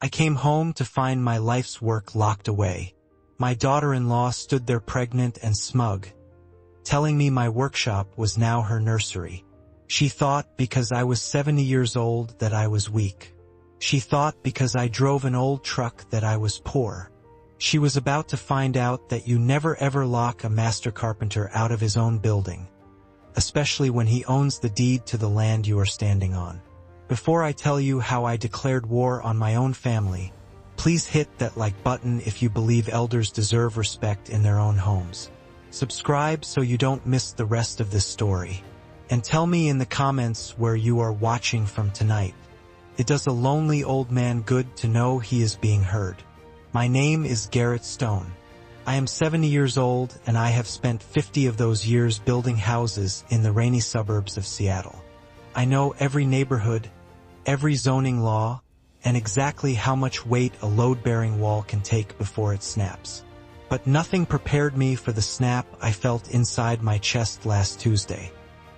I came home to find my life's work locked away. My daughter-in-law stood there pregnant and smug, telling me my workshop was now her nursery. She thought because I was 70 years old that I was weak. She thought because I drove an old truck that I was poor. She was about to find out that you never ever lock a master carpenter out of his own building, especially when he owns the deed to the land you are standing on. Before I tell you how I declared war on my own family, please hit that like button if you believe elders deserve respect in their own homes. Subscribe so you don't miss the rest of this story. And tell me in the comments where you are watching from tonight. It does a lonely old man good to know he is being heard. My name is Garrett Stone. I am 70 years old and I have spent 50 of those years building houses in the rainy suburbs of Seattle. I know every neighborhood, every zoning law, and exactly how much weight a load-bearing wall can take before it snaps. But nothing prepared me for the snap I felt inside my chest last Tuesday.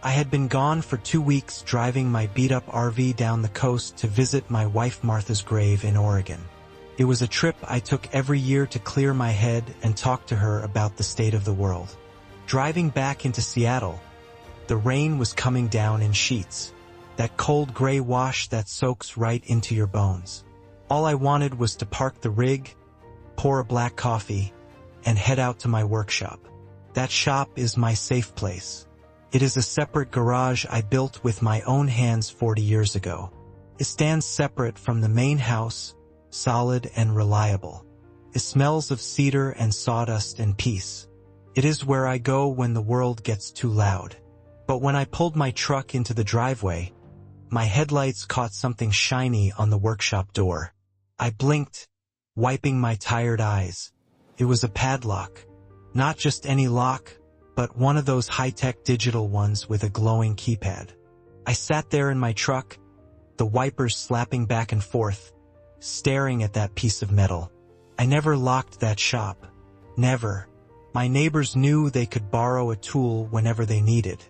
I had been gone for 2 weeks driving my beat-up RV down the coast to visit my wife Martha's grave in Oregon. It was a trip I took every year to clear my head and talk to her about the state of the world. Driving back into Seattle, the rain was coming down in sheets. That cold gray wash that soaks right into your bones. All I wanted was to park the rig, pour a black coffee, and head out to my workshop. That shop is my safe place. It is a separate garage I built with my own hands 40 years ago. It stands separate from the main house, solid and reliable. It smells of cedar and sawdust and peace. It is where I go when the world gets too loud. But when I pulled my truck into the driveway, my headlights caught something shiny on the workshop door. I blinked, wiping my tired eyes. It was a padlock. Not just any lock, but one of those high-tech digital ones with a glowing keypad. I sat there in my truck, the wipers slapping back and forth, staring at that piece of metal. I never locked that shop. Never. My neighbors knew they could borrow a tool whenever they needed.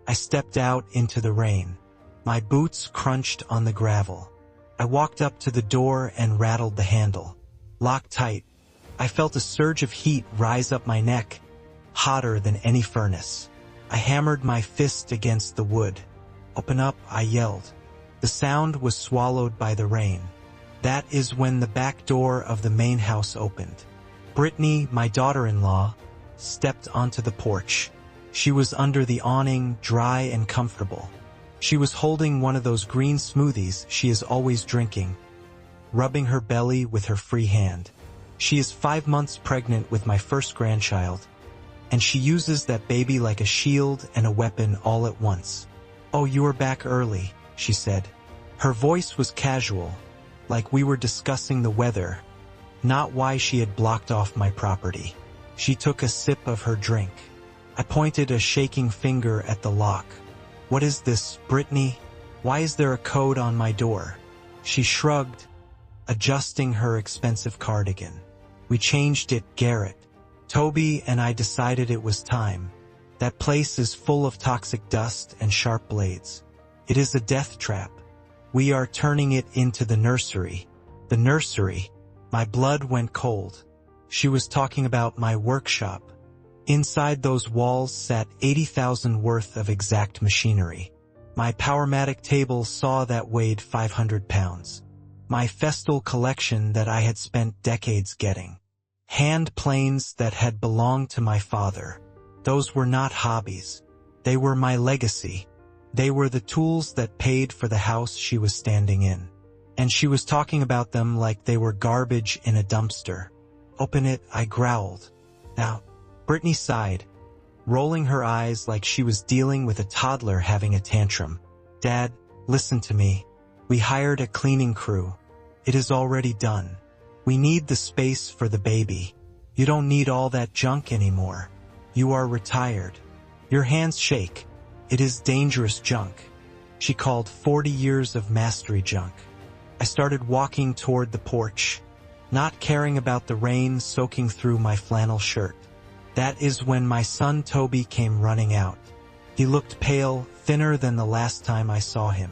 I stepped out into the rain. My boots crunched on the gravel. I walked up to the door and rattled the handle. Locked tight. I felt a surge of heat rise up my neck, hotter than any furnace. I hammered my fist against the wood. Open up, I yelled. The sound was swallowed by the rain. That is when the back door of the main house opened. Brittany, my daughter-in-law, stepped onto the porch. She was under the awning, dry and comfortable. She was holding one of those green smoothies she is always drinking, rubbing her belly with her free hand. She is 5 months pregnant with my first grandchild, and she uses that baby like a shield and a weapon all at once. "Oh, you are back early," she said. Her voice was casual, like we were discussing the weather, not why she had blocked off my property. She took a sip of her drink. I pointed a shaking finger at the lock. "What is this, Brittany? Why is there a code on my door?" She shrugged, adjusting her expensive cardigan. "We changed it, Garrett. Toby and I decided it was time. That place is full of toxic dust and sharp blades. It is a death trap. We are turning it into the nursery." The nursery. My blood went cold. She was talking about my workshop. Inside those walls sat 80,000 worth of exact machinery. My Powermatic table saw that weighed 500 pounds. My Festal collection that I had spent decades getting. Hand planes that had belonged to my father. Those were not hobbies. They were my legacy. They were the tools that paid for the house she was standing in. And she was talking about them like they were garbage in a dumpster. "Open it," I growled. "Now." Brittany sighed, rolling her eyes like she was dealing with a toddler having a tantrum. "Dad, listen to me. We hired a cleaning crew. It is already done. We need the space for the baby. You don't need all that junk anymore. You are retired. Your hands shake. It is dangerous junk." She called 40 years of mastery junk. I started walking toward the porch, not caring about the rain soaking through my flannel shirt. That is when my son Toby came running out. He looked pale, thinner than the last time I saw him.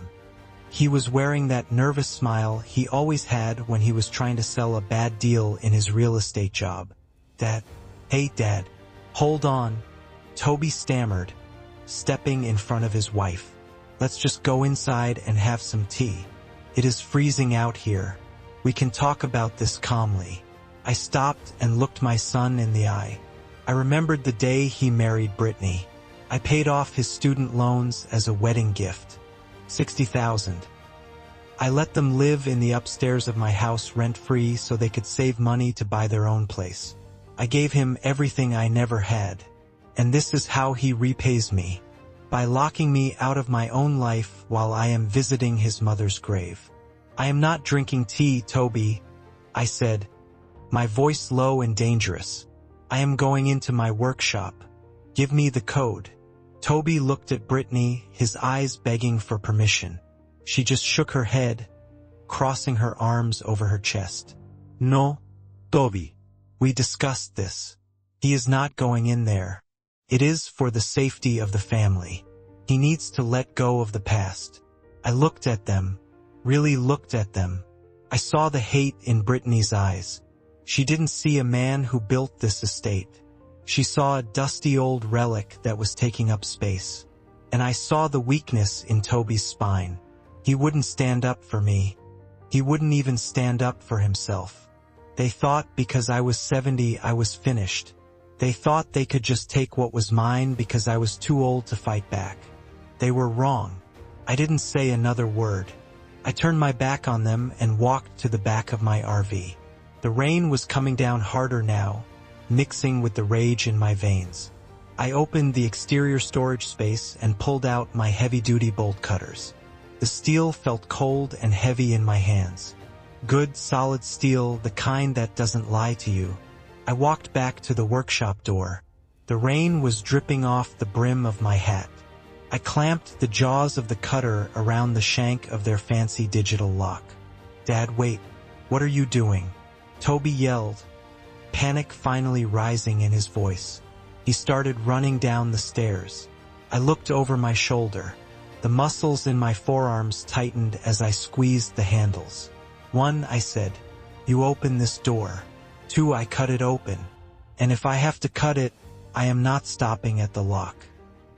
He was wearing that nervous smile he always had when he was trying to sell a bad deal in his real estate job. "Dad, hey Dad, hold on," Toby stammered, stepping in front of his wife. "Let's just go inside and have some tea. It is freezing out here. We can talk about this calmly." I stopped and looked my son in the eye. I remembered the day he married Brittany. I paid off his student loans as a wedding gift. $60,000. I let them live in the upstairs of my house rent-free so they could save money to buy their own place. I gave him everything I never had. And this is how he repays me. By locking me out of my own life while I am visiting his mother's grave. "I am not drinking tea, Toby," I said, my voice low and dangerous. "I am going into my workshop. Give me the code." Toby looked at Brittany, his eyes begging for permission. She just shook her head, crossing her arms over her chest. "No, Toby. We discussed this. He is not going in there. It is for the safety of the family. He needs to let go of the past." I looked at them, really looked at them. I saw the hate in Brittany's eyes. She didn't see a man who built this estate. She saw a dusty old relic that was taking up space. And I saw the weakness in Toby's spine. He wouldn't stand up for me. He wouldn't even stand up for himself. They thought because I was 70 I was finished. They thought they could just take what was mine because I was too old to fight back. They were wrong. I didn't say another word. I turned my back on them and walked to the back of my RV. The rain was coming down harder now, mixing with the rage in my veins. I opened the exterior storage space and pulled out my heavy-duty bolt cutters. The steel felt cold and heavy in my hands. Good, solid steel, the kind that doesn't lie to you. I walked back to the workshop door. The rain was dripping off the brim of my hat. I clamped the jaws of the cutter around the shank of their fancy digital lock. "Dad, wait. What are you doing?" Toby yelled, panic finally rising in his voice. He started running down the stairs. I looked over my shoulder. The muscles in my forearms tightened as I squeezed the handles. "1," I said, "you open this door. 2, I cut it open. And if I have to cut it, I am not stopping at the lock.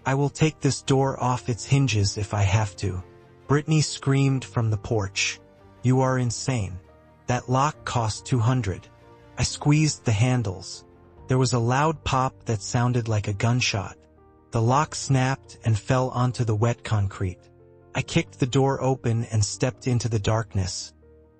I will take this door off its hinges if I have to." Brittany screamed from the porch. "You are insane. That lock cost $200. I squeezed the handles. There was a loud pop that sounded like a gunshot. The lock snapped and fell onto the wet concrete. I kicked the door open and stepped into the darkness,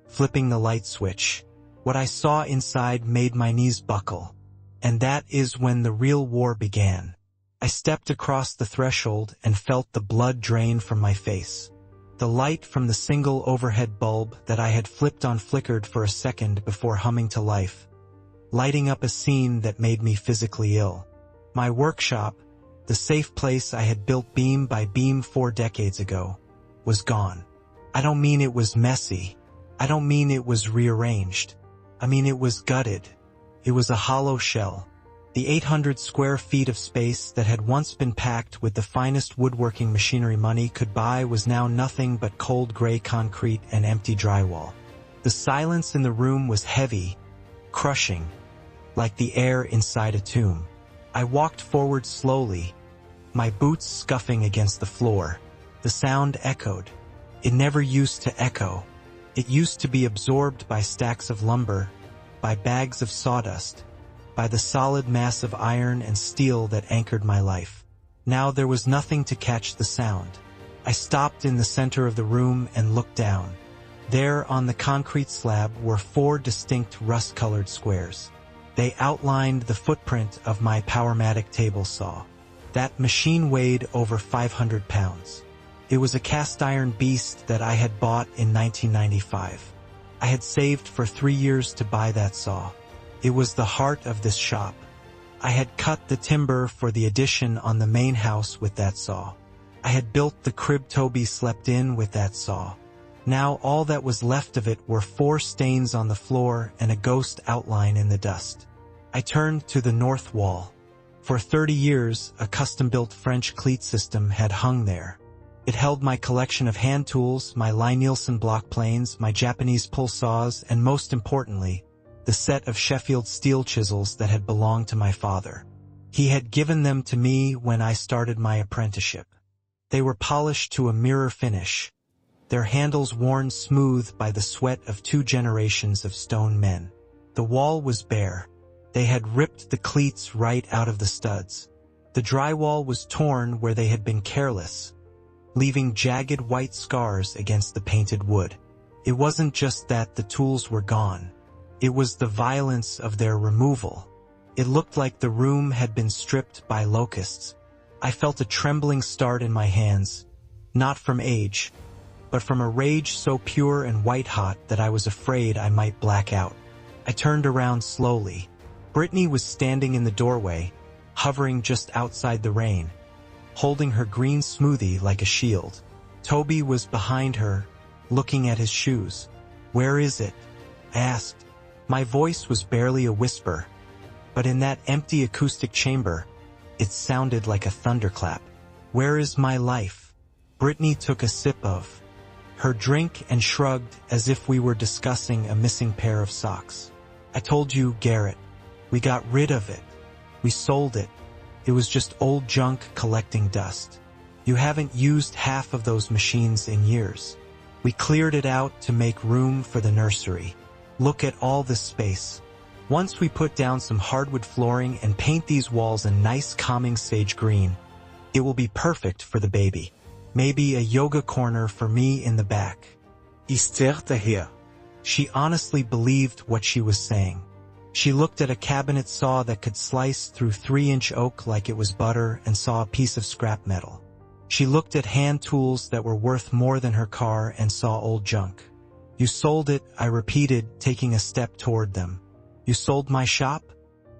flipping the light switch. What I saw inside made my knees buckle. And that is when the real war began. I stepped across the threshold and felt the blood drain from my face. The light from the single overhead bulb that I had flipped on flickered for a second before humming to life, lighting up a scene that made me physically ill. My workshop, the safe place I had built beam by beam 4 decades ago, was gone. I don't mean it was messy. I don't mean it was rearranged. I mean it was gutted. It was a hollow shell. The 800 square feet of space that had once been packed with the finest woodworking machinery money could buy was now nothing but cold gray concrete and empty drywall. The silence in the room was heavy, crushing, like the air inside a tomb. I walked forward slowly, my boots scuffing against the floor. The sound echoed. It never used to echo. It used to be absorbed by stacks of lumber, by bags of sawdust, by the solid mass of iron and steel that anchored my life. Now there was nothing to catch the sound. I stopped in the center of the room and looked down. There on the concrete slab were 4 distinct rust-colored squares. They outlined the footprint of my Powermatic table saw. That machine weighed over 500 pounds. It was a cast-iron beast that I had bought in 1995. I had saved for 3 years to buy that saw. It was the heart of this shop. I had cut the timber for the addition on the main house with that saw. I had built the crib Toby slept in with that saw. Now all that was left of it were 4 stains on the floor and a ghost outline in the dust. I turned to the north wall. For 30 years, a custom-built French cleat system had hung there. It held my collection of hand tools, my Lie-Nielsen block planes, my Japanese pull saws, and most importantly, the set of Sheffield steel chisels that had belonged to my father. He had given them to me when I started my apprenticeship. They were polished to a mirror finish, their handles worn smooth by the sweat of 2 generations of stone men. The wall was bare. They had ripped the cleats right out of the studs. The drywall was torn where they had been careless, leaving jagged white scars against the painted wood. It wasn't just that the tools were gone. It was the violence of their removal. It looked like the room had been stripped by locusts. I felt a trembling start in my hands, not from age, but from a rage so pure and white-hot that I was afraid I might black out. I turned around slowly. Brittany was standing in the doorway, hovering just outside the rain, holding her green smoothie like a shield. Toby was behind her, looking at his shoes. "Where is it?" I asked. My voice was barely a whisper, but in that empty acoustic chamber, it sounded like a thunderclap. "Where is my life?" Brittany took a sip of her drink and shrugged as if we were discussing a missing pair of socks. "I told you, Garrett. We got rid of it. We sold it. It was just old junk collecting dust. You haven't used half of those machines in years. We cleared it out to make room for the nursery. Look at all this space. Once we put down some hardwood flooring and paint these walls a nice calming sage green, it will be perfect for the baby. Maybe a yoga corner for me in the back." She honestly believed what she was saying. She looked at a cabinet saw that could slice through 3-inch oak like it was butter and saw a piece of scrap metal. She looked at hand tools that were worth more than her car and saw old junk. "You sold it," I repeated, taking a step toward them. "You sold my shop?"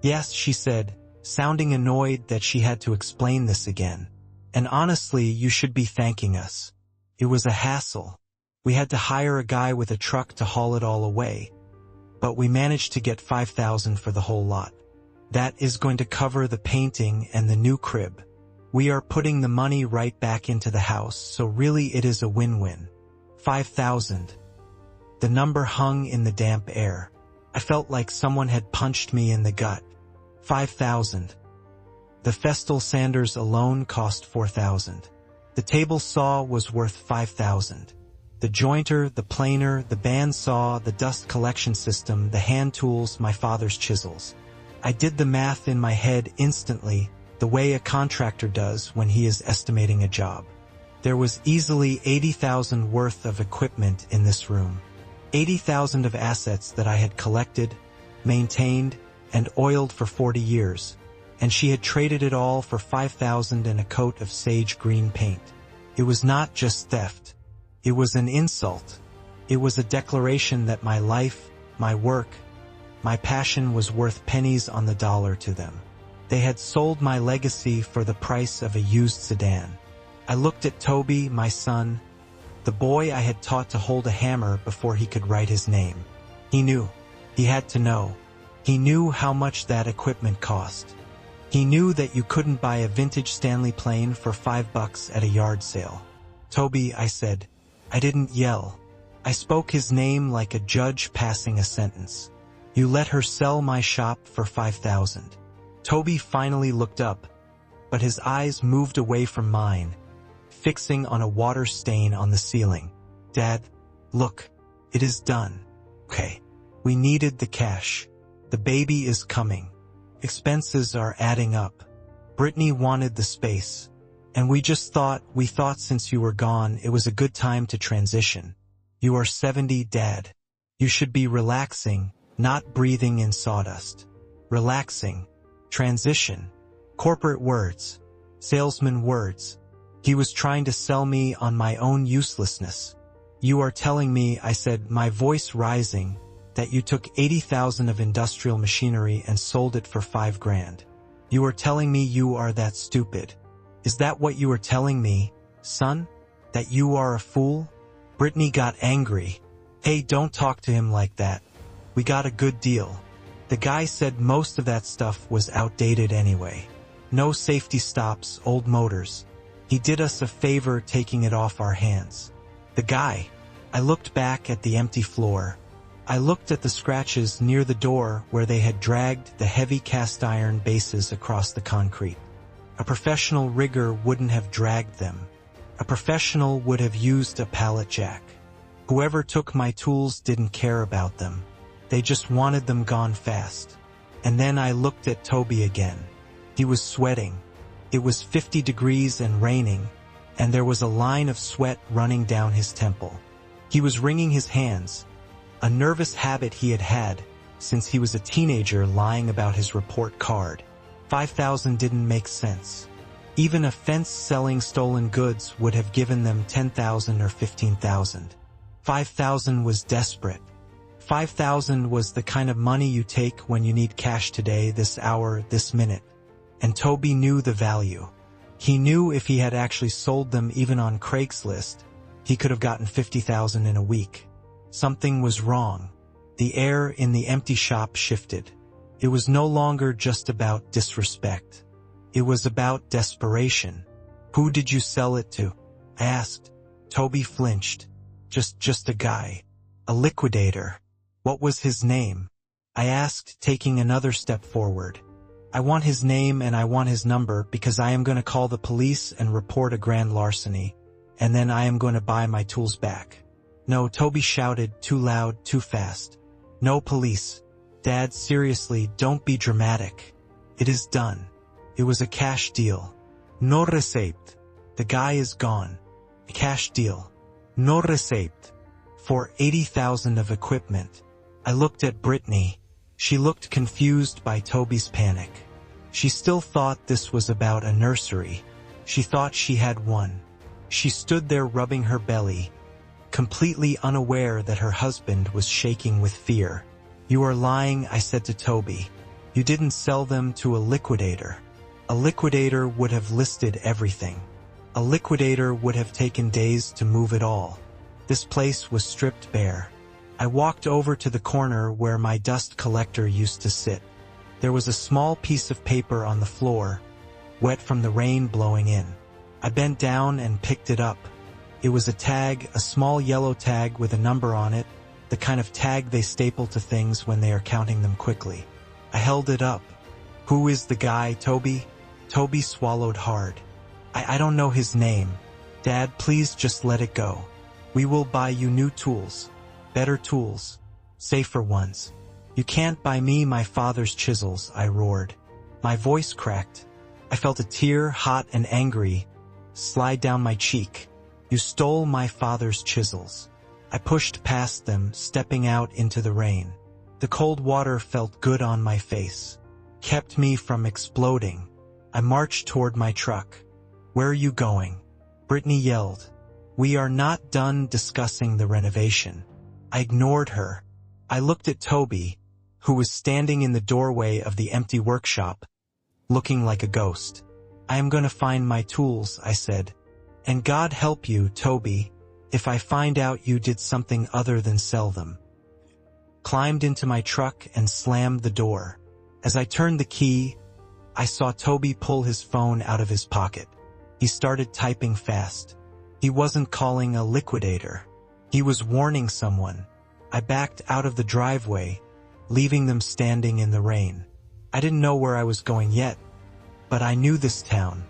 "Yes," she said, sounding annoyed that she had to explain this again. "And honestly, you should be thanking us. It was a hassle. We had to hire a guy with a truck to haul it all away. But we managed to get $5,000 for the whole lot. That is going to cover the painting and the new crib. We are putting the money right back into the house, so really it is a win-win." 5,000. The number hung in the damp air. I felt like someone had punched me in the gut. 5,000. The festal sanders alone cost 4,000. The table saw was worth 5,000. The jointer, the planer, the band saw, the dust collection system, the hand tools, my father's chisels. I did the math in my head instantly, the way a contractor does when he is estimating a job. There was easily 80,000 worth of equipment in this room. 80,000 of assets that I had collected, maintained, and oiled for 40 years, and she had traded it all for 5,000 and a coat of sage green paint. It was not just theft. It was an insult. It was a declaration that my life, my work, my passion was worth pennies on the dollar to them. They had sold my legacy for the price of a used sedan. I looked at Toby, my son, the boy I had taught to hold a hammer before he could write his name. He knew. He had to know. He knew how much that equipment cost. He knew that you couldn't buy a vintage Stanley plane for $5 at a yard sale. "Toby," I said. I didn't yell. I spoke his name like a judge passing a sentence. "You let her sell my shop for 5,000. Toby finally looked up, but his eyes moved away from mine, fixing on a water stain on the ceiling. "Dad, look, it is done. Okay, we needed the cash. The baby is coming. Expenses are adding up. Brittany wanted the space. And we thought since you were gone, it was a good time to transition. You are 70, Dad. You should be relaxing, not breathing in sawdust. Relaxing. Transition. Corporate words. Salesman words. He was trying to sell me on my own uselessness. You are telling me," I said, my voice rising, "that you took 80,000 of industrial machinery and sold it for $5,000. You are telling me you are that stupid. Is that what you are telling me, son? That you are a fool?" Brittany got angry. "Hey, don't talk to him like that. We got a good deal. The guy said most of that stuff was outdated anyway. No safety stops, old motors. He did us a favor taking it off our hands. The guy. I looked back at the empty floor. I looked at the scratches near the door where they had dragged the heavy cast iron bases across the concrete. A professional rigger wouldn't have dragged them. A professional would have used a pallet jack. Whoever took my tools didn't care about them. They just wanted them gone fast. And then I looked at Toby again. He was sweating. It was 50 degrees and raining, and there was a line of sweat running down his temple. He was wringing his hands, a nervous habit he had had since he was a teenager, lying about his report card. 5,000 didn't make sense. Even a fence selling stolen goods would have given them 10,000 or 15,000. 5,000 was desperate. 5,000 was the kind of money you take when you need cash today, this hour, this minute. And Toby knew the value. He knew if he had actually sold them even on Craigslist, he could have gotten 50,000 in a week. Something was wrong. The air in the empty shop shifted. It was no longer just about disrespect. It was about desperation. Who did you sell it to? I asked. Toby flinched. Just a guy. A liquidator. What was his name? I asked, taking another step forward. I want his name and I want his number because I am going to call the police and report a grand larceny, and then I am going to buy my tools back. No, Toby shouted, too loud, too fast. No police. Dad, seriously, don't be dramatic. It is done. It was a cash deal. No receipt. The guy is gone. Cash deal. No receipt. For 80,000 of equipment. I looked at Brittany. She looked confused by Toby's panic. She still thought this was about a nursery. She thought she had one. She stood there rubbing her belly, completely unaware that her husband was shaking with fear. You are lying, I said to Toby. You didn't sell them to a liquidator. A liquidator would have listed everything. A liquidator would have taken days to move it all. This place was stripped bare. I walked over to the corner where my dust collector used to sit. There was a small piece of paper on the floor, wet from the rain blowing in. I bent down and picked it up. It was a tag, a small yellow tag with a number on it, the kind of tag they staple to things when they are counting them quickly. I held it up. Who is the guy, Toby? Toby swallowed hard. I don't know his name. Dad, please just let it go. We will buy you new tools. Better tools. Safer ones. You can't buy me my father's chisels, I roared. My voice cracked. I felt a tear, hot and angry, slide down my cheek. You stole my father's chisels. I pushed past them, stepping out into the rain. The cold water felt good on my face, kept me from exploding. I marched toward my truck. Where are you going? Brittany yelled. We are not done discussing the renovation. I ignored her. I looked at Toby, who was standing in the doorway of the empty workshop, looking like a ghost. I am going to find my tools, I said. And God help you, Toby, if I find out you did something other than sell them. Climbed into my truck and slammed the door. As I turned the key, I saw Toby pull his phone out of his pocket. He started typing fast. He wasn't calling a liquidator. He was warning someone. I backed out of the driveway, leaving them standing in the rain. I didn't know where I was going yet, but I knew this town.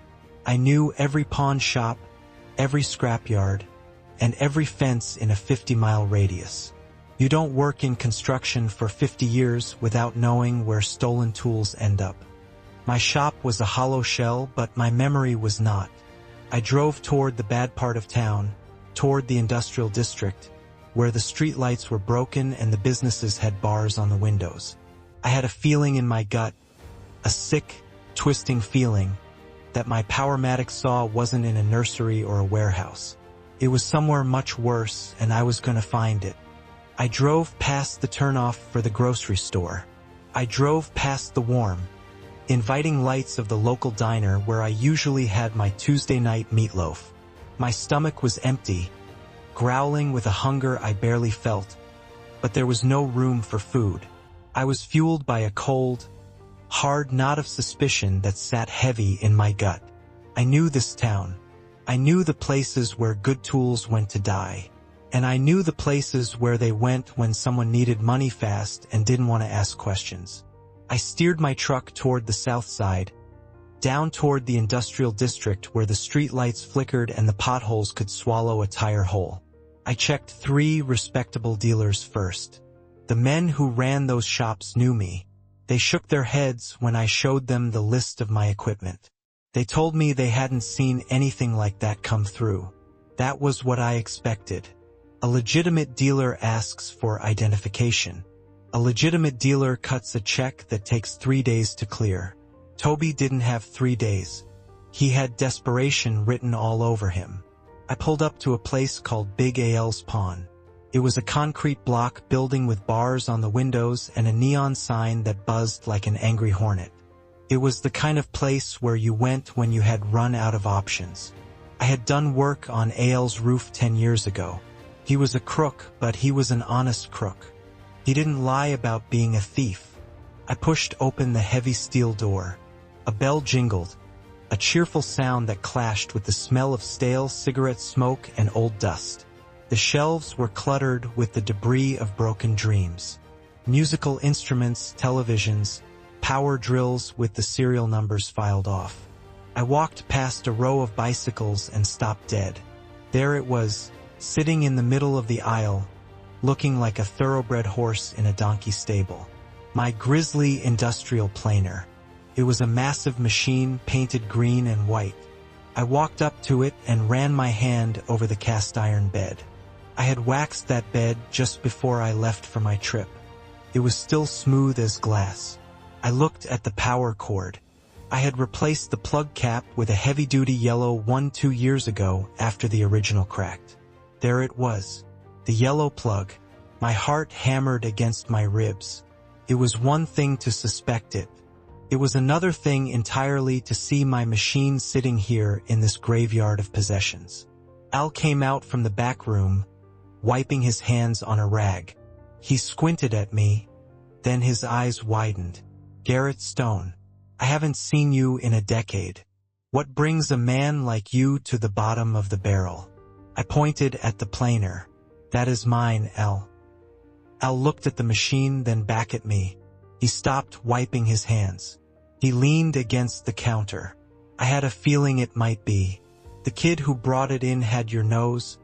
I knew every pawn shop, every scrapyard, and every fence in a 50-mile radius. You don't work in construction for 50 years without knowing where stolen tools end up. My shop was a hollow shell, but my memory was not. I drove toward the bad part of town, toward the industrial district, where the streetlights were broken and the businesses had bars on the windows. I had a feeling in my gut, a sick, twisting feeling, that my Powermatic saw wasn't in a nursery or a warehouse. It was somewhere much worse, and I was going to find it. I drove past the turnoff for the grocery store. I drove past the warm, inviting lights of the local diner where I usually had my Tuesday night meatloaf. My stomach was empty, growling with a hunger I barely felt, but there was no room for food. I was fueled by a cold, hard knot of suspicion that sat heavy in my gut. I knew this town. I knew the places where good tools went to die. And I knew the places where they went when someone needed money fast and didn't want to ask questions. I steered my truck toward the south side, down toward the industrial district where the streetlights flickered and the potholes could swallow a tire hole. I checked 3 respectable dealers first. The men who ran those shops knew me. They shook their heads when I showed them the list of my equipment. They told me they hadn't seen anything like that come through. That was what I expected. A legitimate dealer asks for identification. A legitimate dealer cuts a check that takes 3 days to clear. Toby didn't have 3 days. He had desperation written all over him. I pulled up to a place called Big Al's Pawn. It was a concrete block building with bars on the windows and a neon sign that buzzed like an angry hornet. It was the kind of place where you went when you had run out of options. I had done work on Al's roof 10 years ago. He was a crook, but he was an honest crook. He didn't lie about being a thief. I pushed open the heavy steel door. A bell jingled, a cheerful sound that clashed with the smell of stale cigarette smoke and old dust. The shelves were cluttered with the debris of broken dreams. Musical instruments, televisions, power drills with the serial numbers filed off. I walked past a row of bicycles and stopped dead. There it was, sitting in the middle of the aisle, looking like a thoroughbred horse in a donkey stable. My Grizzly industrial planer. It was a massive machine painted green and white. I walked up to it and ran my hand over the cast iron bed. I had waxed that bed just before I left for my trip. It was still smooth as glass. I looked at the power cord. I had replaced the plug cap with a heavy-duty yellow one 2 years ago after the original cracked. There it was, the yellow plug. My heart hammered against my ribs. It was one thing to suspect it. It was another thing entirely to see my machine sitting here in this graveyard of possessions. Al came out from the back room, wiping his hands on a rag. He squinted at me, then his eyes widened. Garrett Stone, I haven't seen you in a decade. What brings a man like you to the bottom of the barrel? I pointed at the planer. That is mine, Al. Al looked at the machine, then back at me. He stopped wiping his hands. He leaned against the counter. I had a feeling it might be. The kid who brought it in had your nose,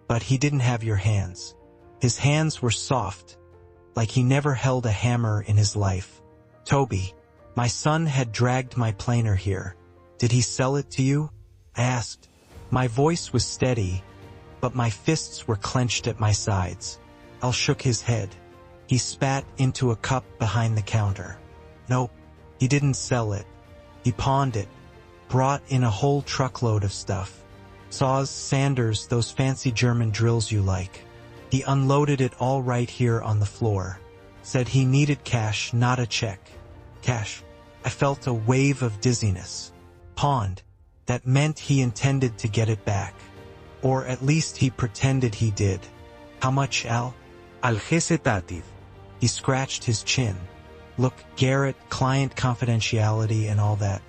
but he didn't have your hands. His hands were soft, like he never held a hammer in his life. Toby, my son had dragged my planer here. Did he sell it to you? I asked. My voice was steady, but my fists were clenched at my sides. Al shook his head. He spat into a cup behind the counter. Nope, he didn't sell it. He pawned it, brought in a whole truckload of stuff. Saws, sanders, those fancy German drills you like. He unloaded it all right here on the floor. Said he needed cash, not a check. Cash. I felt a wave of dizziness. Pawned. That meant he intended to get it back. Or at least he pretended he did. How much, Al? Algecetativ. He scratched his chin. Look, Garrett, client confidentiality and all that.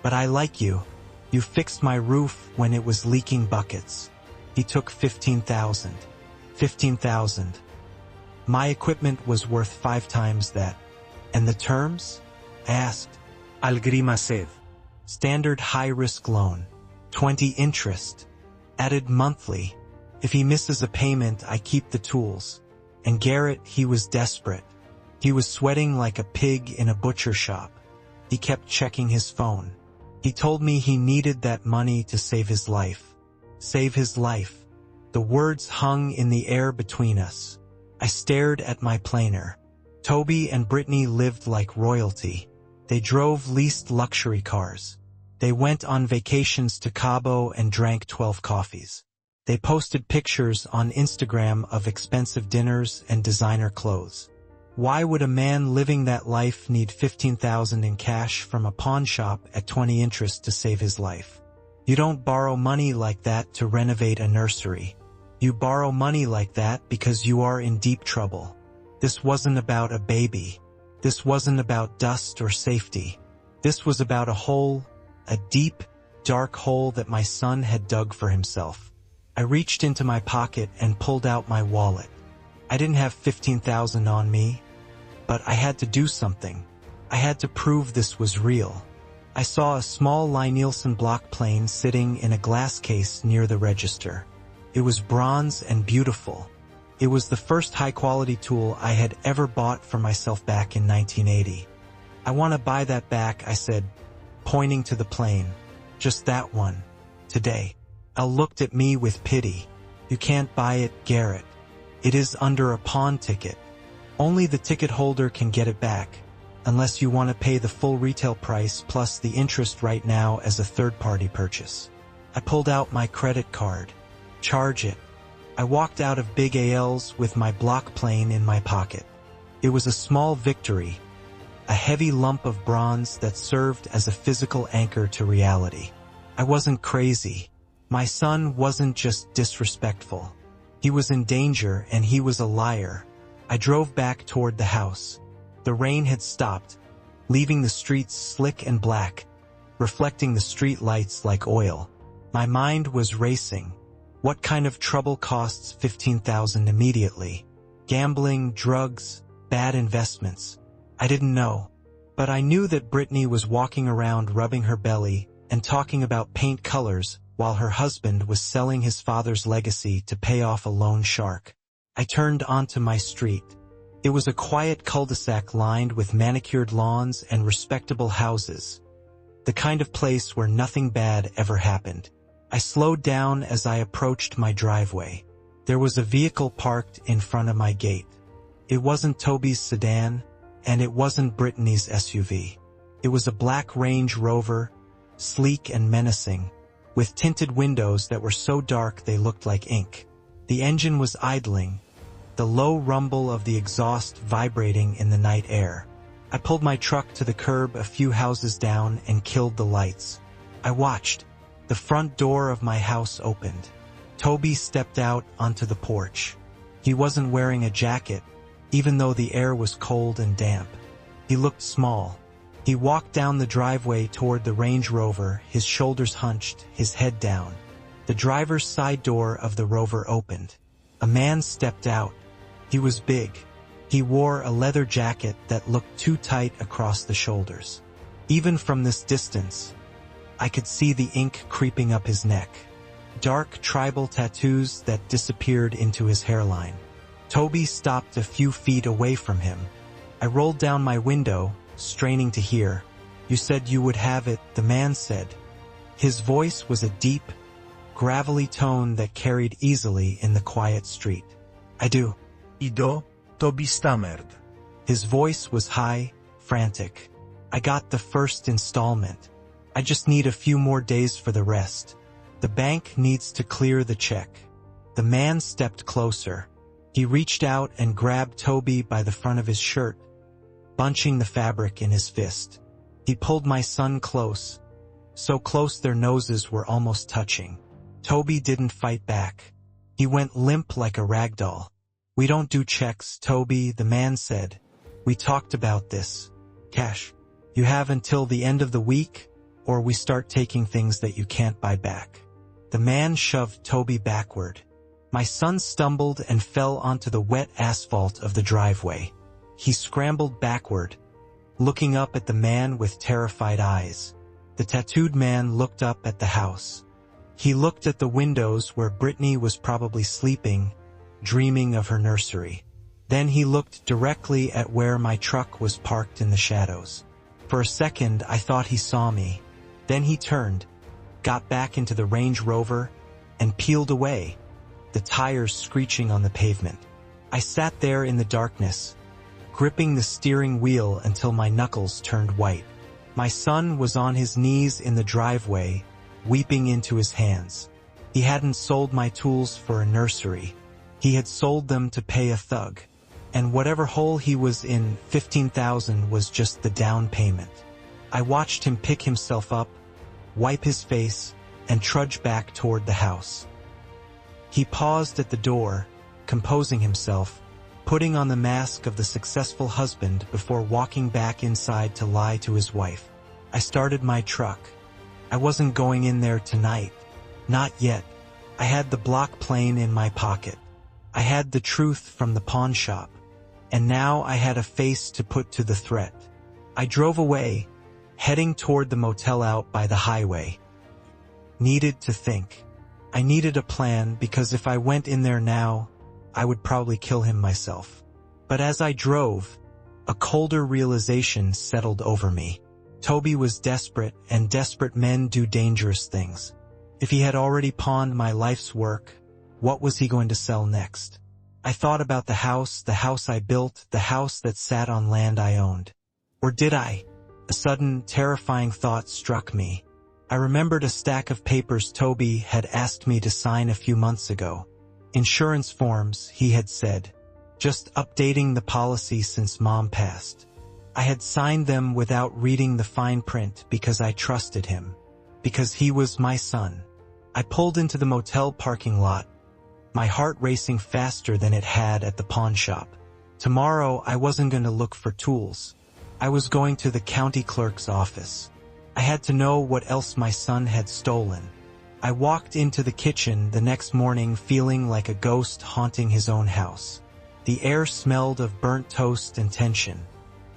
But I like you. You fixed my roof when it was leaking buckets. He took 15,000. 15,000. My equipment was worth 5 times that. And the terms? I asked. Algrimasev. Standard high-risk loan. 20 interest. Added monthly. If he misses a payment, I keep the tools. And Garrett, he was desperate. He was sweating like a pig in a butcher shop. He kept checking his phone. He told me he needed that money to save his life. Save his life. The words hung in the air between us. I stared at my planer. Toby and Brittany lived like royalty. They drove leased luxury cars. They went on vacations to Cabo and drank 12 coffees. They posted pictures on Instagram of expensive dinners and designer clothes. Why would a man living that life need 15,000 in cash from a pawn shop at 20 interest to save his life? You don't borrow money like that to renovate a nursery. You borrow money like that because you are in deep trouble. This wasn't about a baby. This wasn't about dust or safety. This was about a hole, a deep, dark hole that my son had dug for himself. I reached into my pocket and pulled out my wallet. I didn't have 15,000 on me, but I had to do something. I had to prove this was real. I saw a small Lie-Nielsen block plane sitting in a glass case near the register. It was bronze and beautiful. It was the first high-quality tool I had ever bought for myself back in 1980. "I want to buy that back," I said, pointing to the plane. "Just that one. Today." Al looked at me with pity. "You can't buy it, Garrett. It is under a pawn ticket. Only the ticket holder can get it back, unless you want to pay the full retail price plus the interest right now as a third-party purchase." I pulled out my credit card. "Charge it." I walked out of Big AL's with my block plane in my pocket. It was a small victory, a heavy lump of bronze that served as a physical anchor to reality. I wasn't crazy. My son wasn't just disrespectful. He was in danger, and he was a liar. I drove back toward the house. The rain had stopped, leaving the streets slick and black, reflecting the street lights like oil. My mind was racing. What kind of trouble costs 15,000 immediately? Gambling, drugs, bad investments. I didn't know. But I knew that Brittany was walking around rubbing her belly and talking about paint colors while her husband was selling his father's legacy to pay off a loan shark. I turned onto my street. It was a quiet cul-de-sac lined with manicured lawns and respectable houses, the kind of place where nothing bad ever happened. I slowed down as I approached my driveway. There was a vehicle parked in front of my gate. It wasn't Toby's sedan, and it wasn't Brittany's SUV. It was a black Range Rover, sleek and menacing, with tinted windows that were so dark they looked like ink. The engine was idling, the low rumble of the exhaust vibrating in the night air. I pulled my truck to the curb a few houses down and killed the lights. I watched. The front door of my house opened. Toby stepped out onto the porch. He wasn't wearing a jacket, even though the air was cold and damp. He looked small. He walked down the driveway toward the Range Rover, his shoulders hunched, his head down. The driver's side door of the Rover opened. A man stepped out. He was big. He wore a leather jacket that looked too tight across the shoulders. Even from this distance, I could see the ink creeping up his neck. Dark tribal tattoos that disappeared into his hairline. Toby stopped a few feet away from him. I rolled down my window, straining to hear. "You said you would have it," the man said. His voice was a deep, gravelly tone that carried easily in the quiet street. "I do." Ido, Toby stammered. His voice was high, frantic. "I got the first installment. I just need a few more days for the rest. The bank needs to clear the check." The man stepped closer. He reached out and grabbed Toby by the front of his shirt, bunching the fabric in his fist. He pulled my son close, so close their noses were almost touching. Toby didn't fight back. He went limp like a rag doll. "We don't do checks, Toby," the man said. "We talked about this. Cash. You have until the end of the week, or we start taking things that you can't buy back." The man shoved Toby backward. My son stumbled and fell onto the wet asphalt of the driveway. He scrambled backward, looking up at the man with terrified eyes. The tattooed man looked up at the house. He looked at the windows where Brittany was probably sleeping, dreaming of her nursery. Then he looked directly at where my truck was parked in the shadows. For a second, I thought he saw me. Then he turned, got back into the Range Rover, and peeled away, the tires screeching on the pavement. I sat there in the darkness, gripping the steering wheel until my knuckles turned white. My son was on his knees in the driveway, weeping into his hands. He hadn't sold my tools for a nursery. He had sold them to pay a thug. And whatever hole he was in, 15,000 was just the down payment. I watched him pick himself up, wipe his face, and trudge back toward the house. He paused at the door, composing himself, putting on the mask of the successful husband before walking back inside to lie to his wife. I started my truck. I wasn't going in there tonight. Not yet. I had the block plane in my pocket. I had the truth from the pawn shop. And now I had a face to put to the threat. I drove away, heading toward the motel out by the highway. Needed to think. I needed a plan because if I went in there now, I would probably kill him myself. But as I drove, a colder realization settled over me. Toby was desperate, and desperate men do dangerous things. If he had already pawned my life's work, what was he going to sell next? I thought about the house I built, the house that sat on land I owned. Or did I? A sudden, terrifying thought struck me. I remembered a stack of papers Toby had asked me to sign a few months ago. Insurance forms, he had said. Just updating the policy since Mom passed. I had signed them without reading the fine print because I trusted him. Because he was my son. I pulled into the motel parking lot, my heart racing faster than it had at the pawn shop. Tomorrow, I wasn't going to look for tools. I was going to the county clerk's office. I had to know what else my son had stolen. I walked into the kitchen the next morning feeling like a ghost haunting his own house. The air smelled of burnt toast and tension.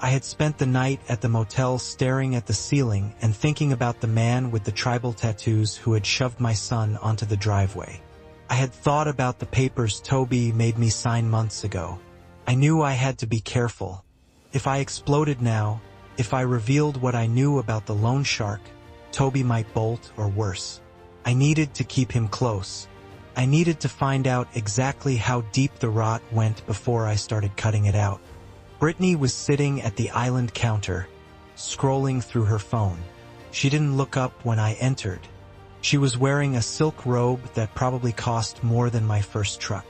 I had spent the night at the motel staring at the ceiling and thinking about the man with the tribal tattoos who had shoved my son onto the driveway. I had thought about the papers Toby made me sign months ago. I knew I had to be careful. If I exploded now, if I revealed what I knew about the loan shark, Toby might bolt or worse. I needed to keep him close. I needed to find out exactly how deep the rot went before I started cutting it out. Brittany was sitting at the island counter, scrolling through her phone. She didn't look up when I entered. She was wearing a silk robe that probably cost more than my first truck.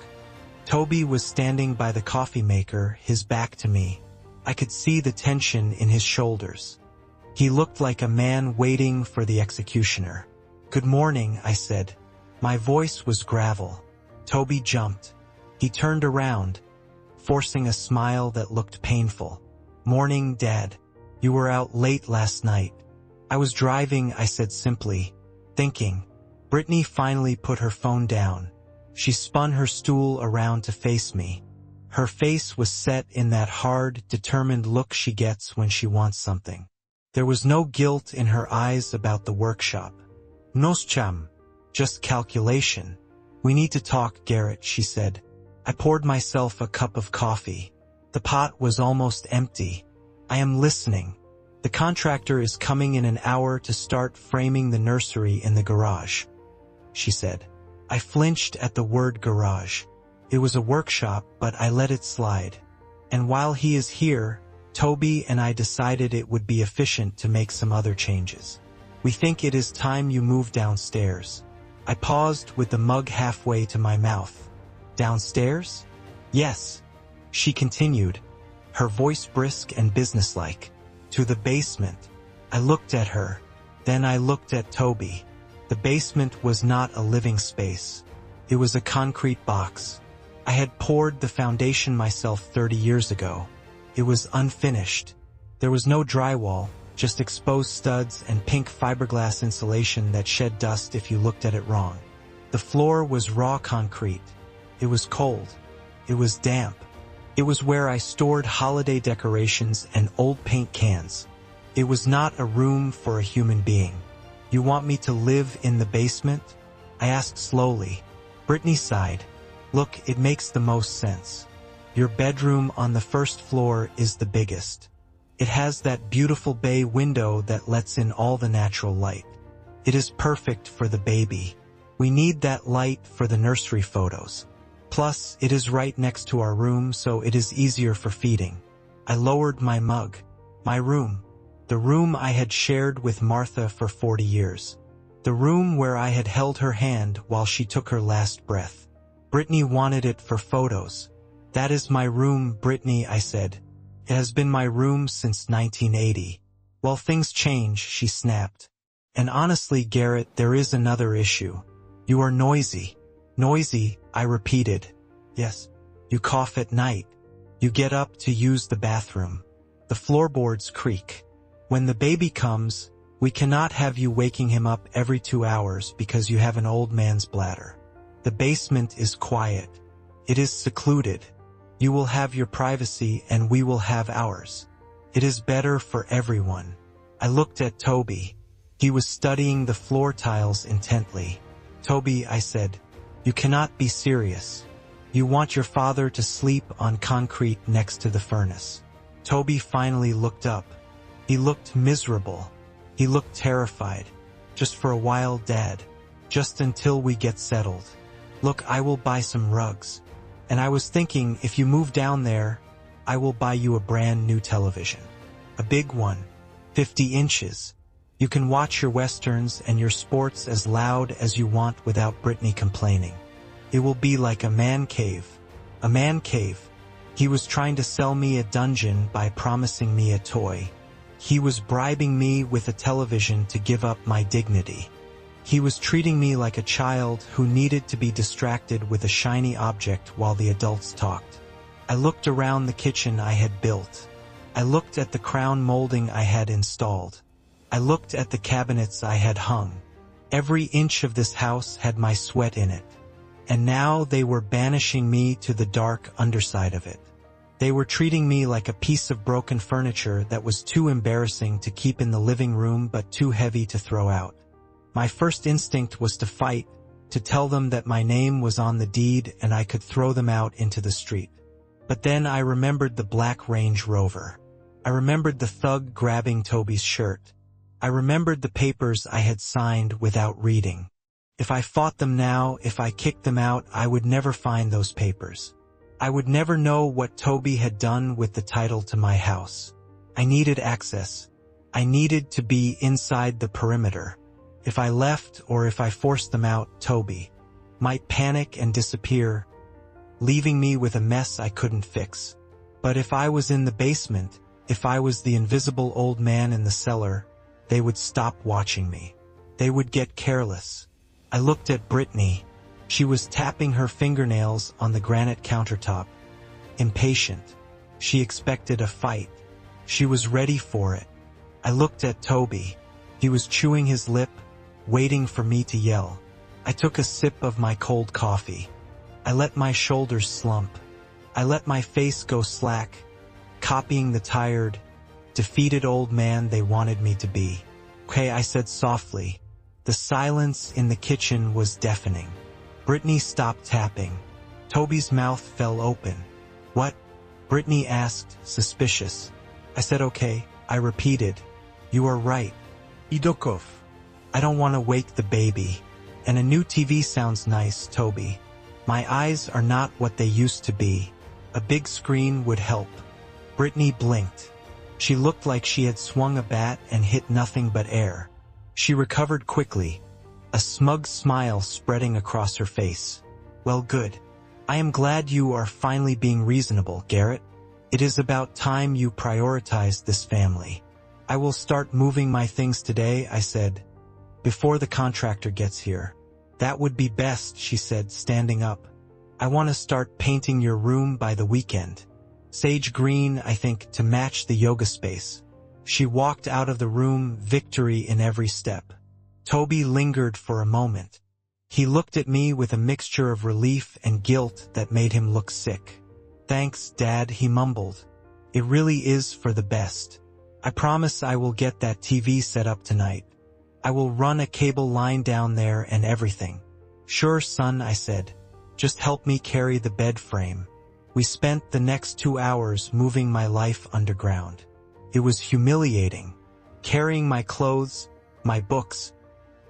Toby was standing by the coffee maker, his back to me. I could see the tension in his shoulders. He looked like a man waiting for the executioner. "Good morning," I said. My voice was gravel. Toby jumped. He turned around, forcing a smile that looked painful. "Morning, Dad. You were out late last night." "I was driving," I said simply, thinking. Brittany finally put her phone down. She spun her stool around to face me. Her face was set in that hard, determined look she gets when she wants something. There was no guilt in her eyes about the workshop. "Nos cham. Just calculation. We need to talk, Garrett," she said. I poured myself a cup of coffee. The pot was almost empty. "I am listening. The contractor is coming in an hour to start framing the nursery in the garage," she said. I flinched at the word garage. It was a workshop, but I let it slide. "And while he is here, Toby and I decided it would be efficient to make some other changes. We think it is time you move downstairs." I paused with the mug halfway to my mouth. "Downstairs?" "Yes," she continued, her voice brisk and businesslike. "To the basement." I looked at her. Then I looked at Toby. The basement was not a living space. It was a concrete box. I had poured the foundation myself 30 years ago. It was unfinished. There was no drywall, just exposed studs and pink fiberglass insulation that shed dust if you looked at it wrong. The floor was raw concrete. It was cold. It was damp. It was where I stored holiday decorations and old paint cans. It was not a room for a human being. "You want me to live in the basement?" I asked slowly. Brittany sighed. "Look, it makes the most sense. Your bedroom on the first floor is the biggest. It has that beautiful bay window that lets in all the natural light. It is perfect for the baby. We need that light for the nursery photos. Plus, it is right next to our room, so it is easier for feeding." I lowered my mug. My room. The room I had shared with Martha for 40 years. The room where I had held her hand while she took her last breath. Brittany wanted it for photos. "That is my room, Brittany," I said. "It has been my room since 1980. "Well, things change," she snapped. "And honestly, Garrett, there is another issue. You are noisy." "Noisy," I repeated. "Yes. You cough at night. You get up to use the bathroom. The floorboards creak. When the baby comes, We cannot have you waking him up every 2 hours because you have an old man's bladder. The basement is quiet. It is secluded. You will have your privacy and we will have ours. It is better for everyone. I looked at Toby. He was studying the floor tiles intently. Toby, I said, you cannot be serious. You want your father to sleep on concrete next to the furnace. Toby finally looked up. He looked miserable. He looked terrified. Just for a while, Dad. Just until we get settled. Look, I will buy some rugs. And I was thinking, if you move down there, I will buy you a brand new television. A big one, 50 inches. You can watch your westerns and your sports as loud as you want without Brittany complaining. It will be like a man cave. A man cave. He was trying to sell me a dungeon by promising me a toy. He was bribing me with a television to give up my dignity. He was treating me like a child who needed to be distracted with a shiny object while the adults talked. I looked around the kitchen I had built. I looked at the crown molding I had installed. I looked at the cabinets I had hung. Every inch of this house had my sweat in it. And now they were banishing me to the dark underside of it. They were treating me like a piece of broken furniture that was too embarrassing to keep in the living room but too heavy to throw out. My first instinct was to fight, to tell them that my name was on the deed and I could throw them out into the street. But then I remembered the black Range Rover. I remembered the thug grabbing Toby's shirt. I remembered the papers I had signed without reading. If I fought them now, if I kicked them out, I would never find those papers. I would never know what Toby had done with the title to my house. I needed access. I needed to be inside the perimeter. If I left or if I forced them out, Toby might panic and disappear, leaving me with a mess I couldn't fix. But if I was in the basement, if I was the invisible old man in the cellar, they would stop watching me. They would get careless. I looked at Brittany. She was tapping her fingernails on the granite countertop. Impatient. She expected a fight. She was ready for it. I looked at Toby. He was chewing his lip, waiting for me to yell. I took a sip of my cold coffee. I let my shoulders slump. I let my face go slack, copying the tired, defeated old man they wanted me to be. Okay, I said softly. The silence in the kitchen was deafening. Brittany stopped tapping. Toby's mouth fell open. What? Brittany asked, suspicious. I said okay. I repeated. You are right. Idokov. I don't want to wake the baby. And a new TV sounds nice, Toby. My eyes are not what they used to be. A big screen would help. Brittany blinked. She looked like she had swung a bat and hit nothing but air. She recovered quickly, a smug smile spreading across her face. Well, good. I am glad you are finally being reasonable, Garrett. It is about time you prioritized this family. I will start moving my things today, I said, before the contractor gets here. That would be best, she said, standing up. I want to start painting your room by the weekend. Sage green, I think, to match the yoga space. She walked out of the room, victory in every step. Toby lingered for a moment. He looked at me with a mixture of relief and guilt that made him look sick. Thanks, Dad, he mumbled. It really is for the best. I promise I will get that TV set up tonight. I will run a cable line down there and everything. Sure, son, I said. Just help me carry the bed frame. We spent the next 2 hours moving my life underground. It was humiliating. Carrying my clothes, my books,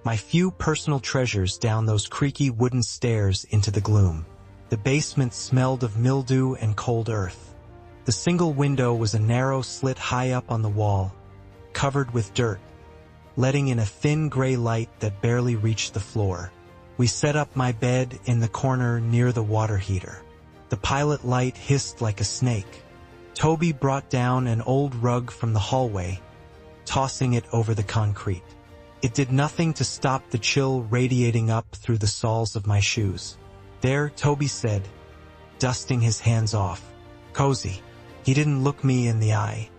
my few personal treasures down those creaky wooden stairs into the gloom. The basement smelled of mildew and cold earth. The single window was a narrow slit high up on the wall, covered with dirt, letting in a thin gray light that barely reached the floor. We set up my bed in the corner near the water heater. The pilot light hissed like a snake. Toby brought down an old rug from the hallway, tossing it over the concrete. It did nothing to stop the chill radiating up through the soles of my shoes. There, Toby said, dusting his hands off. Cozy. He didn't look me in the eye.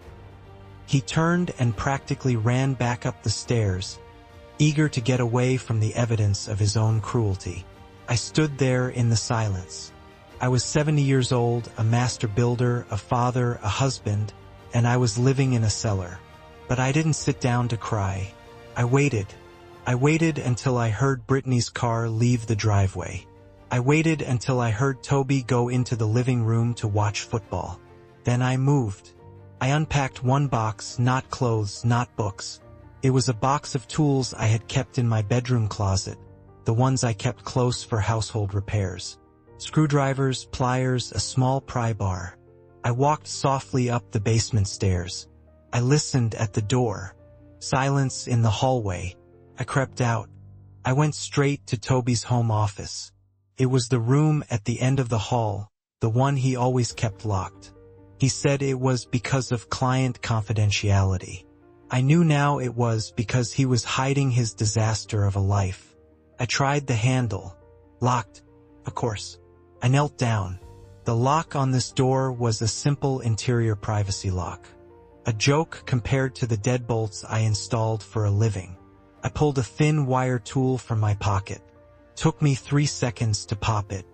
He turned and practically ran back up the stairs, eager to get away from the evidence of his own cruelty. I stood there in the silence. I was 70 years old, a master builder, a father, a husband, and I was living in a cellar. But I didn't sit down to cry. I waited. I waited until I heard Brittany's car leave the driveway. I waited until I heard Toby go into the living room to watch football. Then I moved. I unpacked one box, not clothes, not books. It was a box of tools I had kept in my bedroom closet, the ones I kept close for household repairs. Screwdrivers, pliers, a small pry bar. I walked softly up the basement stairs. I listened at the door. Silence in the hallway. I crept out. I went straight to Toby's home office. It was the room at the end of the hall, the one he always kept locked. He said it was because of client confidentiality. I knew now it was because he was hiding his disaster of a life. I tried the handle. Locked, of course. I knelt down. The lock on this door was a simple interior privacy lock. A joke compared to the deadbolts I installed for a living. I pulled a thin wire tool from my pocket. Took me 3 seconds to pop it.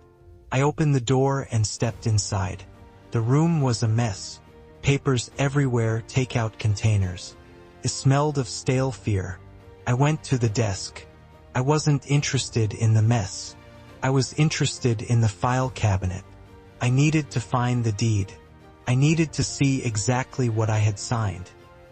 I opened the door and stepped inside. The room was a mess. Papers everywhere, takeout containers. It smelled of stale fear. I went to the desk. I wasn't interested in the mess. I was interested in the file cabinet. I needed to find the deed. I needed to see exactly what I had signed.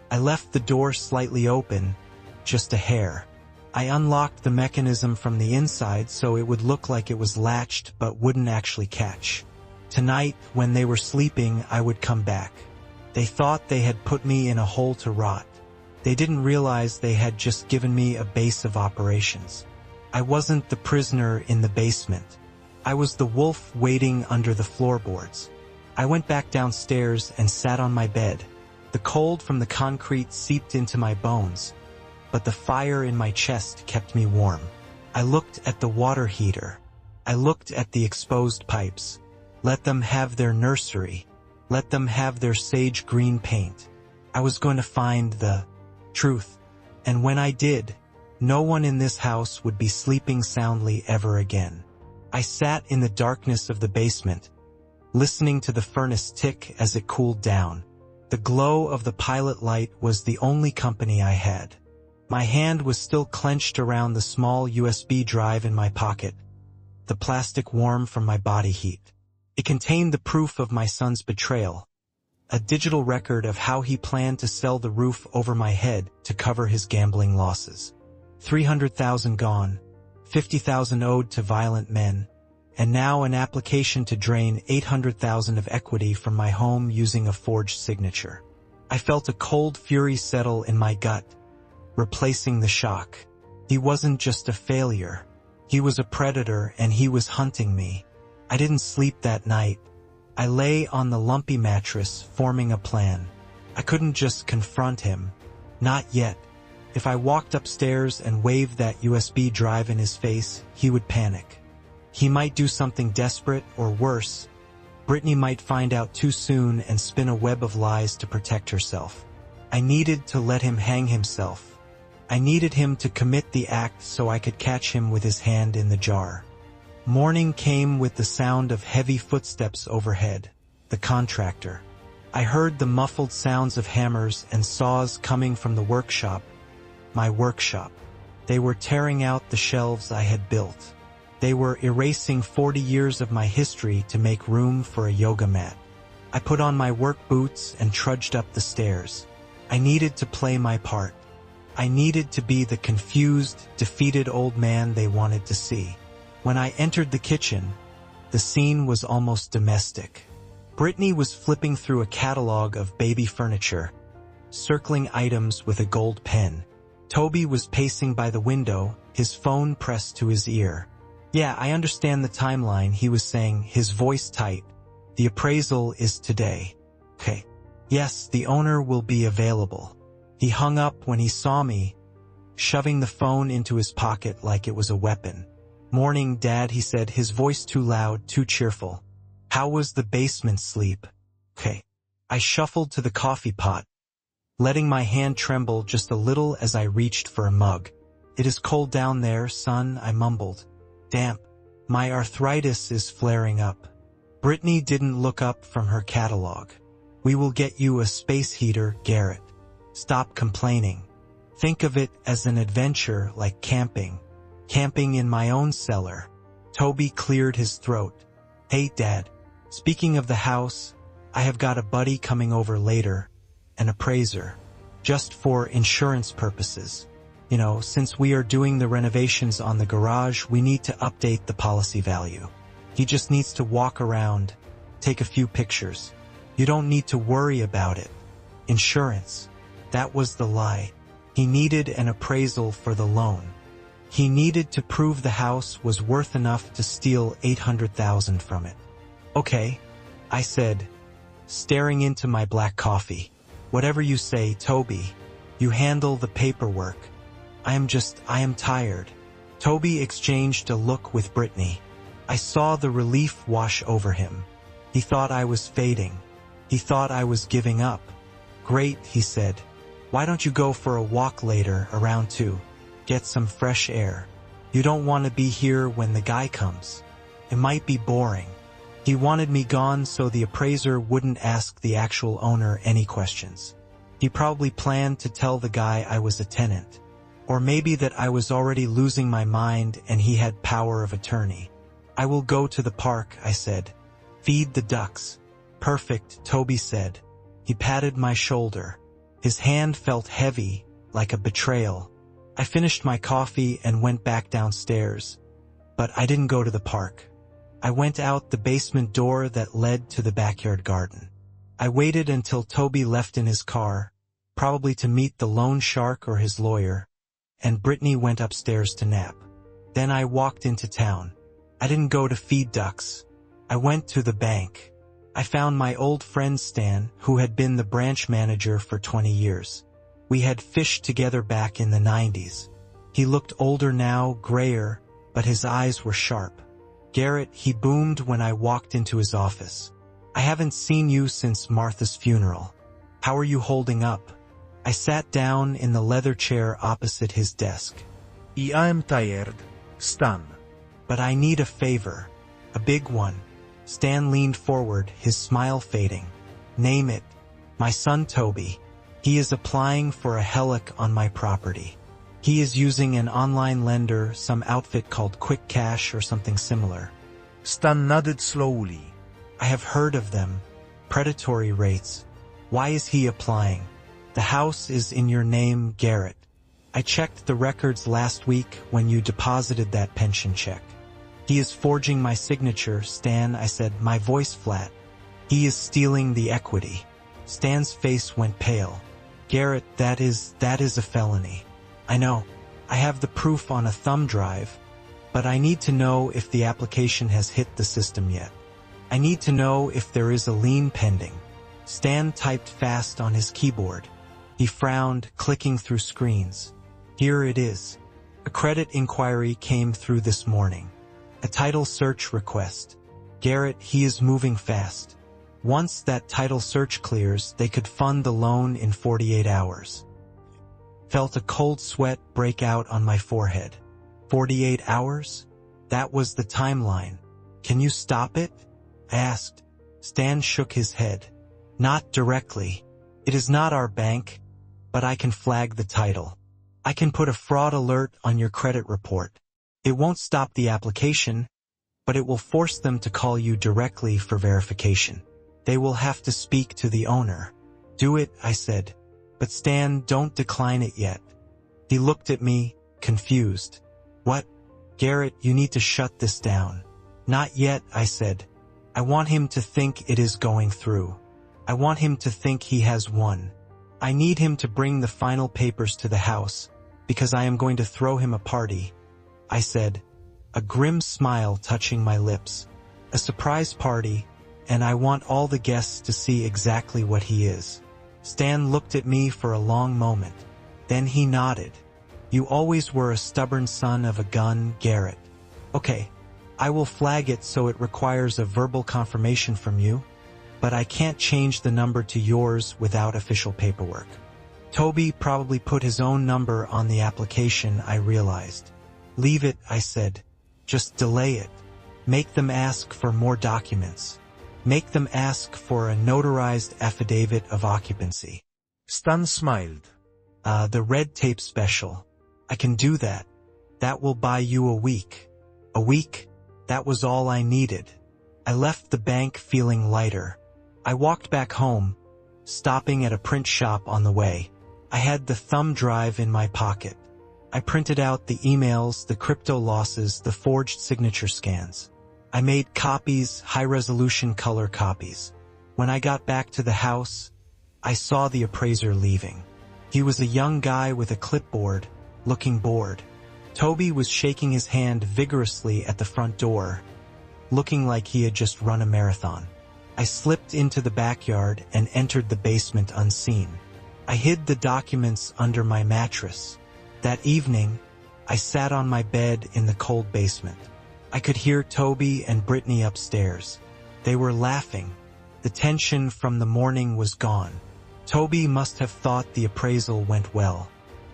I left the door slightly open, just a hair. I unlocked the mechanism from the inside so it would look like it was latched but wouldn't actually catch. Tonight, when they were sleeping, I would come back. They thought they had put me in a hole to rot. They didn't realize they had just given me a base of operations. I wasn't the prisoner in the basement. I was the wolf waiting under the floorboards. I went back downstairs and sat on my bed. The cold from the concrete seeped into my bones, but the fire in my chest kept me warm. I looked at the water heater. I looked at the exposed pipes. Let them have their nursery. Let them have their sage green paint. I was going to find the truth. And when I did, no one in this house would be sleeping soundly ever again. I sat in the darkness of the basement, listening to the furnace tick as it cooled down. The glow of the pilot light was the only company I had. My hand was still clenched around the small USB drive in my pocket, the plastic warm from my body heat. It contained the proof of my son's betrayal, a digital record of how he planned to sell the roof over my head to cover his gambling losses. 300,000 gone, 50,000 owed to violent men, and now an application to drain 800,000 of equity from my home using a forged signature. I felt a cold fury settle in my gut, replacing the shock. He wasn't just a failure. He was a predator and he was hunting me. I didn't sleep that night. I lay on the lumpy mattress, forming a plan. I couldn't just confront him. Not yet. If I walked upstairs and waved that USB drive in his face, he would panic. He might do something desperate or worse. Brittany might find out too soon and spin a web of lies to protect herself. I needed to let him hang himself. I needed him to commit the act so I could catch him with his hand in the jar. Morning came with the sound of heavy footsteps overhead. The contractor. I heard the muffled sounds of hammers and saws coming from the workshop. My workshop. They were tearing out the shelves I had built. They were erasing 40 years of my history to make room for a yoga mat. I put on my work boots and trudged up the stairs. I needed to play my part. I needed to be the confused, defeated old man they wanted to see. When I entered the kitchen, the scene was almost domestic. Brittany was flipping through a catalog of baby furniture, circling items with a gold pen. Toby was pacing by the window, his phone pressed to his ear. "Yeah, I understand the timeline," he was saying, his voice tight. "The appraisal is today." "Okay. Yes, the owner will be available." He hung up when he saw me, shoving the phone into his pocket like it was a weapon. "Morning, Dad," he said, his voice too loud, too cheerful. "How was the basement sleep?" "Okay." I shuffled to the coffee pot. letting my hand tremble just a little as I reached for a mug. "It is cold down there, son," I mumbled. "Damp. My arthritis is flaring up." Brittany didn't look up from her catalog. "We will get you a space heater, Garrett. Stop complaining. Think of it as an adventure like camping. Camping in my own cellar." Toby cleared his throat. "Hey, Dad. Speaking of the house, I have got a buddy coming over later, an appraiser. Just for insurance purposes. You know, since we are doing the renovations on the garage, we need to update the policy value. He just needs to walk around, take a few pictures. You don't need to worry about it. Insurance. That was the lie. He needed an appraisal for the loan. He needed to prove the house was worth enough to steal $800,000 from it." "Okay," I said, staring into my black coffee. "Whatever you say, Toby. You handle the paperwork. I am tired." Toby exchanged a look with Brittany. I saw the relief wash over him. He thought I was fading. He thought I was giving up. "Great," he said. "Why don't you go for a walk later, around 2? Get some fresh air. You don't want to be here when the guy comes. It might be boring." He wanted me gone so the appraiser wouldn't ask the actual owner any questions. He probably planned to tell the guy I was a tenant. Or maybe that I was already losing my mind and he had power of attorney. "I will go to the park," I said. "Feed the ducks." "Perfect," Toby said. He patted my shoulder. His hand felt heavy, like a betrayal. I finished my coffee and went back downstairs. But I didn't go to the park. I went out the basement door that led to the backyard garden. I waited until Toby left in his car, probably to meet the loan shark or his lawyer, and Brittany went upstairs to nap. Then I walked into town. I didn't go to feed ducks. I went to the bank. I found my old friend Stan, who had been the branch manager for 20 years. We had fished together back in the 90s. He looked older now, grayer, but his eyes were sharp. "Garrett," he boomed when I walked into his office. "I haven't seen you since Martha's funeral. How are you holding up?" I sat down in the leather chair opposite his desk. I am tired, Stan. "But I need a favor. A big one." Stan leaned forward, his smile fading. "Name it. My son Toby. He is applying for a HELOC on my property. He is using an online lender, some outfit called Quick Cash or something similar." Stan nodded slowly. "I have heard of them. Predatory rates. Why is he applying?" "The house is in your name, Garrett. I checked the records last week when you deposited that pension check." "He is forging my signature, Stan," I said, my voice flat. "He is stealing the equity." Stan's face went pale. "Garrett, that is a felony." "I know. I have the proof on a thumb drive, but I need to know if the application has hit the system yet. I need to know if there is a lien pending." Stan typed fast on his keyboard. He frowned, clicking through screens. "Here it is. A credit inquiry came through this morning. A title search request. Garrett, he is moving fast. Once that title search clears, they could fund the loan in 48 hours. Felt a cold sweat break out on my forehead. 48 hours? That was the timeline. "Can you stop it?" I asked. Stan shook his head. "Not directly. It is not our bank, but I can flag the title. I can put a fraud alert on your credit report. It won't stop the application, but it will force them to call you directly for verification. They will have to speak to the owner." "Do it," I said. "But Stan, don't decline it yet." He looked at me, confused. "What?" "Garrett, you need to shut this down." "Not yet," I said. "I want him to think it is going through. I want him to think he has won. I need him to bring the final papers to the house, because I am going to throw him a party," I said, a grim smile touching my lips. "A surprise party, and I want all the guests to see exactly what he is." Stan looked at me for a long moment. Then he nodded. "You always were a stubborn son of a gun, Garrett. Okay, I will flag it so it requires a verbal confirmation from you, but I can't change the number to yours without official paperwork." Toby probably put his own number on the application, I realized. Leave it, I said. Just delay it. Make them ask for more documents. Make them ask for a notarized affidavit of occupancy. Stan smiled. The red tape special. I can do that. That will buy you a week. A week? That was all I needed. I left the bank feeling lighter. I walked back home, stopping at a print shop on the way. I had the thumb drive in my pocket. I printed out the emails, the crypto losses, the forged signature scans. I made copies, high-resolution color copies. When I got back to the house, I saw the appraiser leaving. He was a young guy with a clipboard, looking bored. Toby was shaking his hand vigorously at the front door, looking like he had just run a marathon. I slipped into the backyard and entered the basement unseen. I hid the documents under my mattress. That evening, I sat on my bed in the cold basement. I could hear Toby and Brittany upstairs. They were laughing. The tension from the morning was gone. Toby must have thought the appraisal went well.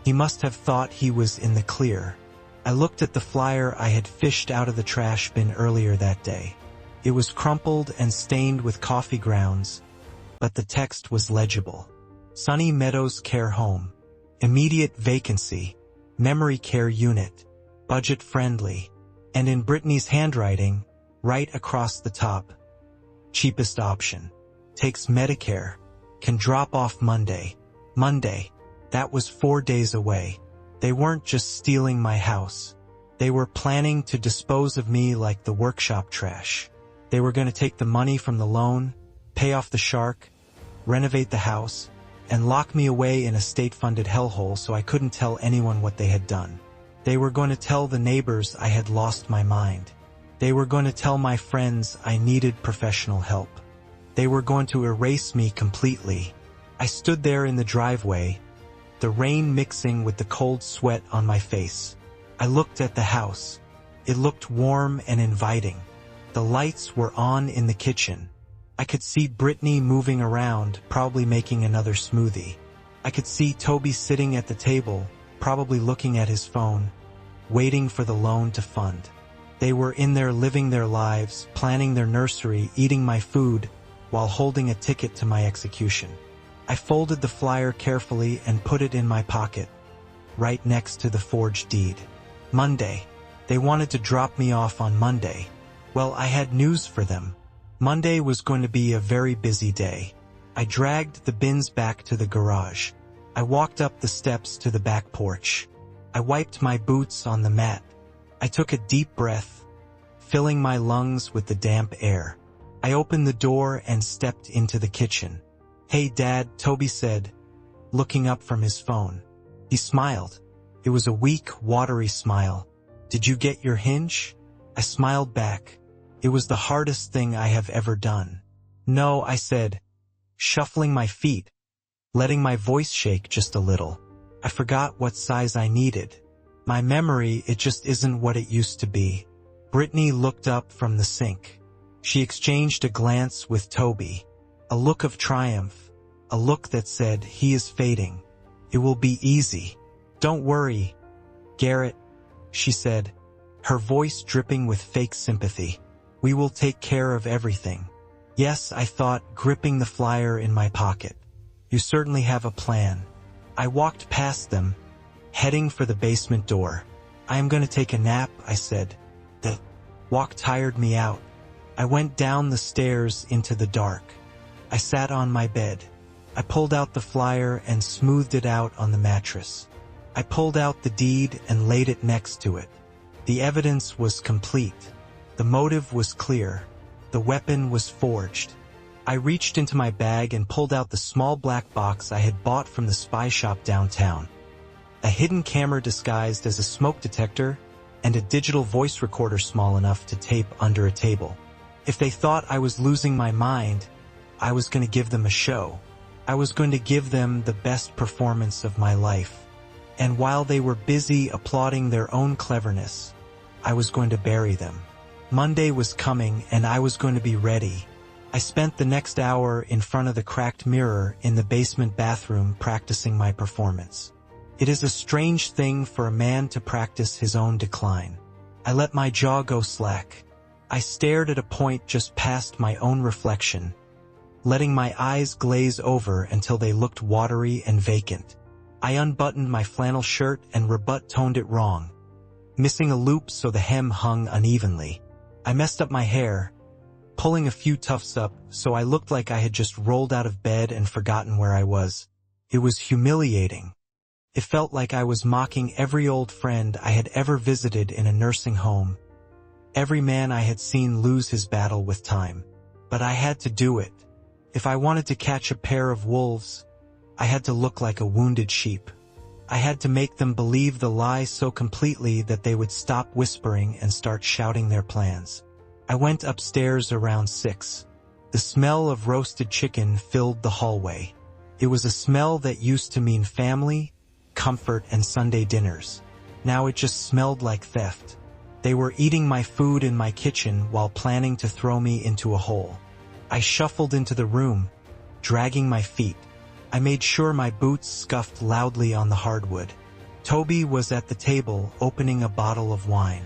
He must have thought he was in the clear. I looked at the flyer I had fished out of the trash bin earlier that day. It was crumpled and stained with coffee grounds, but the text was legible. Sunny Meadows Care Home. Immediate vacancy. Memory care unit. Budget friendly. And in Brittany's handwriting, right across the top, cheapest option. Takes Medicare. Can drop off Monday. Monday. That was 4 days away. They weren't just stealing my house. They were planning to dispose of me like the workshop trash. They were going to take the money from the loan, pay off the shark, renovate the house, and lock me away in a state-funded hellhole so I couldn't tell anyone what they had done. They were going to tell the neighbors I had lost my mind. They were going to tell my friends I needed professional help. They were going to erase me completely. I stood there in the driveway, the rain mixing with the cold sweat on my face. I looked at the house. It looked warm and inviting. The lights were on in the kitchen. I could see Brittany moving around, probably making another smoothie. I could see Toby sitting at the table, probably looking at his phone, waiting for the loan to fund. They were in there living their lives, planning their nursery, eating my food, while holding a ticket to my execution. I folded the flyer carefully and put it in my pocket, right next to the forged deed. Monday. They wanted to drop me off on Monday. Well, I had news for them. Monday was going to be a very busy day. I dragged the bins back to the garage. I walked up the steps to the back porch. I wiped my boots on the mat. I took a deep breath, filling my lungs with the damp air. I opened the door and stepped into the kitchen. "Hey, Dad," Toby said, looking up from his phone. He smiled. It was a weak, watery smile. "Did you get your hinge?" I smiled back. It was the hardest thing I have ever done. "No," I said, shuffling my feet, letting my voice shake just a little. I forgot what size I needed. My memory, it just isn't what it used to be. Brittany looked up from the sink. She exchanged a glance with Toby. A look of triumph. A look that said, "He is fading. It will be easy. Don't worry, Garrett," she said, her voice dripping with fake sympathy. "We will take care of everything." Yes, I thought, gripping the flyer in my pocket. You certainly have a plan. I walked past them, heading for the basement door. "I am going to take a nap," I said. The walk tired me out. I went down the stairs into the dark. I sat on my bed. I pulled out the flyer and smoothed it out on the mattress. I pulled out the deed and laid it next to it. The evidence was complete. The motive was clear. The weapon was forged. I reached into my bag and pulled out the small black box I had bought from the spy shop downtown. A hidden camera disguised as a smoke detector and a digital voice recorder small enough to tape under a table. If they thought I was losing my mind, I was going to give them a show. I was going to give them the best performance of my life. And while they were busy applauding their own cleverness, I was going to bury them. Monday was coming and I was going to be ready. I spent the next hour in front of the cracked mirror in the basement bathroom practicing my performance. It is a strange thing for a man to practice his own decline. I let my jaw go slack. I stared at a point just past my own reflection, letting my eyes glaze over until they looked watery and vacant. I unbuttoned my flannel shirt and toned it wrong, missing a loop so the hem hung unevenly. I messed up my hair, pulling a few tufts up so I looked like I had just rolled out of bed and forgotten where I was. It was humiliating. It felt like I was mocking every old friend I had ever visited in a nursing home, every man I had seen lose his battle with time. But I had to do it. If I wanted to catch a pair of wolves, I had to look like a wounded sheep. I had to make them believe the lie so completely that they would stop whispering and start shouting their plans. I went upstairs around 6. The smell of roasted chicken filled the hallway. It was a smell that used to mean family, comfort, and Sunday dinners. Now it just smelled like theft. They were eating my food in my kitchen while planning to throw me into a hole. I shuffled into the room, dragging my feet. I made sure my boots scuffed loudly on the hardwood. Toby was at the table opening a bottle of wine.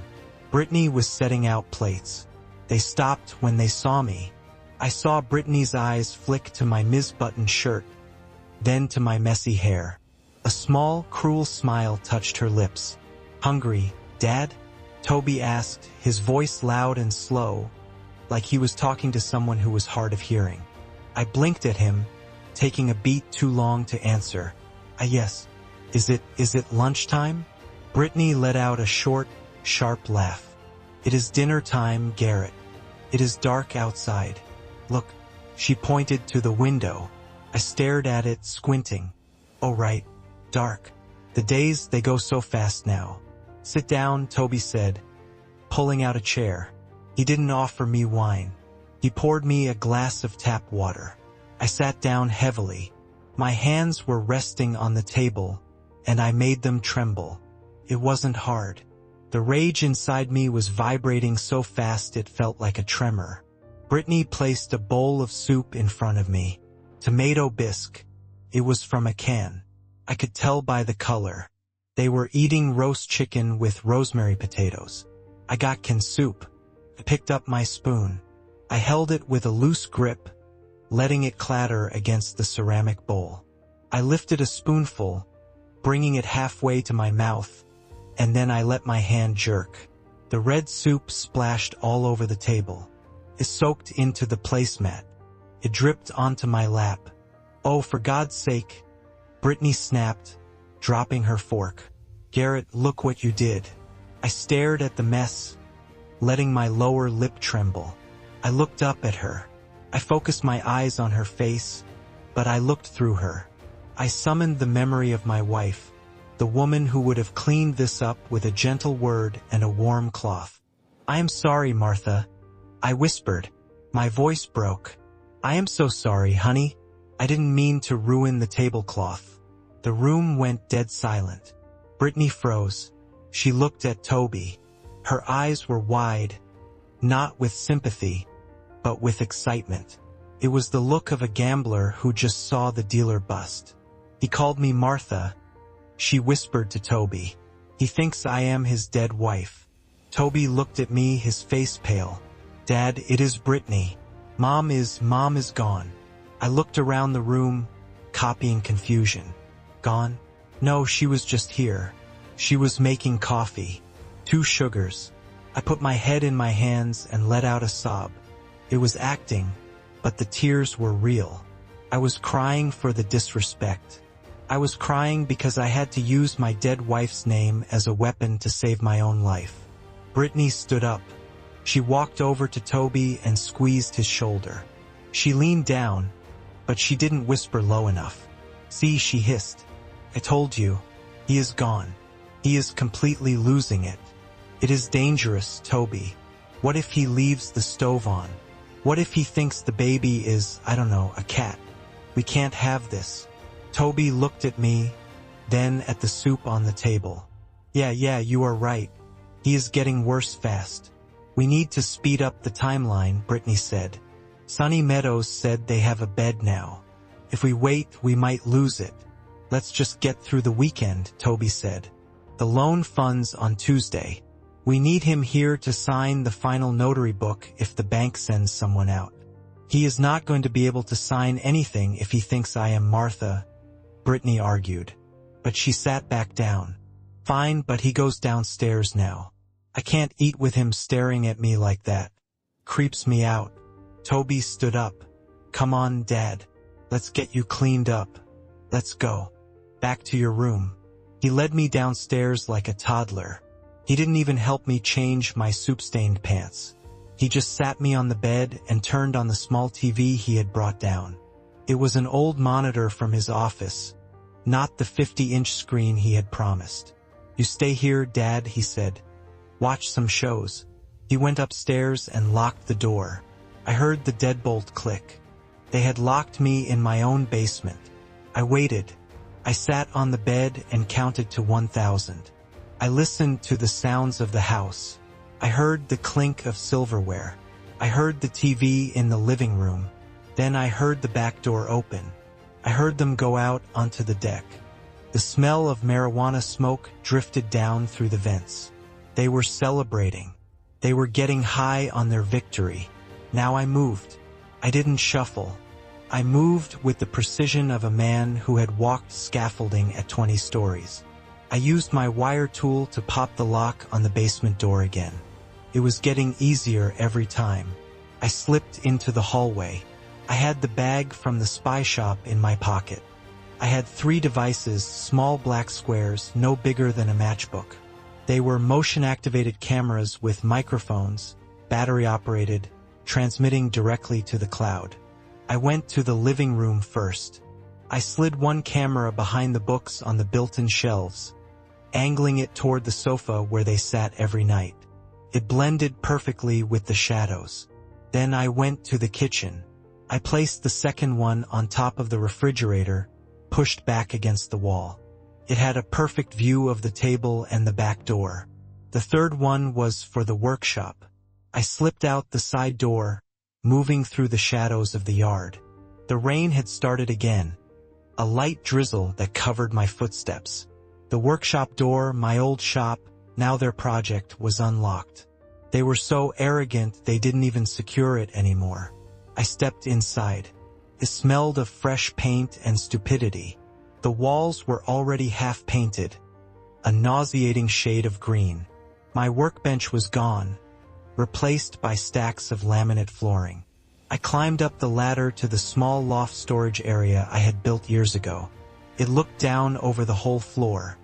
Brittany was setting out plates. They stopped when they saw me. I saw Brittany's eyes flick to my misbuttoned shirt, then to my messy hair. A small, cruel smile touched her lips. "Hungry, Dad?" Toby asked, his voice loud and slow, like he was talking to someone who was hard of hearing. I blinked at him, taking a beat too long to answer. Yes. Is it lunchtime?" Brittany let out a short, sharp laugh. "It is dinner time, Garrett. It is dark outside. Look." She pointed to the window. I stared at it, squinting. "Oh right, dark. The days, they go so fast now." "Sit down," Toby said, pulling out a chair. He didn't offer me wine. He poured me a glass of tap water. I sat down heavily. My hands were resting on the table, and I made them tremble. It wasn't hard. The rage inside me was vibrating so fast it felt like a tremor. Brittany placed a bowl of soup in front of me. Tomato bisque. It was from a can. I could tell by the color. They were eating roast chicken with rosemary potatoes. I got can soup. I picked up my spoon. I held it with a loose grip, letting it clatter against the ceramic bowl. I lifted a spoonful, bringing it halfway to my mouth, and then I let my hand jerk. The red soup splashed all over the table. It soaked into the placemat. It dripped onto my lap. "Oh, for God's sake," Brittany snapped, dropping her fork. "Garrett, look what you did." I stared at the mess, letting my lower lip tremble. I looked up at her. I focused my eyes on her face, but I looked through her. I summoned the memory of my wife, the woman who would have cleaned this up with a gentle word and a warm cloth. "I am sorry, Martha," I whispered. My voice broke. "I am so sorry, honey. I didn't mean to ruin the tablecloth." The room went dead silent. Brittany froze. She looked at Toby. Her eyes were wide, not with sympathy, but with excitement. It was the look of a gambler who just saw the dealer bust. "He called me Martha," she whispered to Toby. "He thinks I am his dead wife." Toby looked at me, his face pale. "Dad, it is Brittany. Mom is gone." I looked around the room, copying confusion. "Gone? No, she was just here. She was making coffee. 2 sugars. I put my head in my hands and let out a sob. It was acting, but the tears were real. I was crying for the disrespect. I was crying because I had to use my dead wife's name as a weapon to save my own life. Brittany stood up. She walked over to Toby and squeezed his shoulder. She leaned down, but she didn't whisper low enough. "See," she hissed. "I told you. He is gone. He is completely losing it. It is dangerous, Toby. What if he leaves the stove on? What if he thinks the baby is, I don't know, a cat? We can't have this." Toby looked at me, then at the soup on the table. Yeah, you are right. He is getting worse fast. We need to speed up the timeline," Brittany said. Sunny Meadows said they have a bed now. If we wait, we might lose it. Let's just get through the weekend, Toby said. The loan funds on Tuesday. We need him here to sign the final notary book if the bank sends someone out. He is not going to be able to sign anything if he thinks I am Martha, Brittany argued. But she sat back down. Fine, but he goes downstairs now. I can't eat with him staring at me like that. Creeps me out. Toby stood up. Come on, Dad. Let's get you cleaned up. Let's go. Back to your room. He led me downstairs like a toddler. He didn't even help me change my soup-stained pants. He just sat me on the bed and turned on the small TV he had brought down. It was an old monitor from his office, not the 50-inch screen he had promised. You stay here, Dad, he said. Watch some shows. He went upstairs and locked the door. I heard the deadbolt click. They had locked me in my own basement. I waited. I sat on the bed and counted to 1,000. I listened to the sounds of the house. I heard the clink of silverware. I heard the TV in the living room. Then I heard the back door open. I heard them go out onto the deck. The smell of marijuana smoke drifted down through the vents. They were celebrating. They were getting high on their victory. Now I moved. I didn't shuffle. I moved with the precision of a man who had walked scaffolding at 20 stories. I used my wire tool to pop the lock on the basement door again. It was getting easier every time. I slipped into the hallway. I had the bag from the spy shop in my pocket. I had 3 devices, small black squares, no bigger than a matchbook. They were motion-activated cameras with microphones, battery-operated, transmitting directly to the cloud. I went to the living room first. I slid one camera behind the books on the built-in shelves, angling it toward the sofa where they sat every night. It blended perfectly with the shadows. Then I went to the kitchen. I placed the second one on top of the refrigerator, pushed back against the wall. It had a perfect view of the table and the back door. The third one was for the workshop. I slipped out the side door, moving through the shadows of the yard. The rain had started again, a light drizzle that covered my footsteps. The workshop door, my old shop, now their project, was unlocked. They were so arrogant they didn't even secure it anymore. I stepped inside. It smelled of fresh paint and stupidity. The walls were already half painted, a nauseating shade of green. My workbench was gone, replaced by stacks of laminate flooring. I climbed up the ladder to the small loft storage area I had built years ago. It looked down over the whole floor.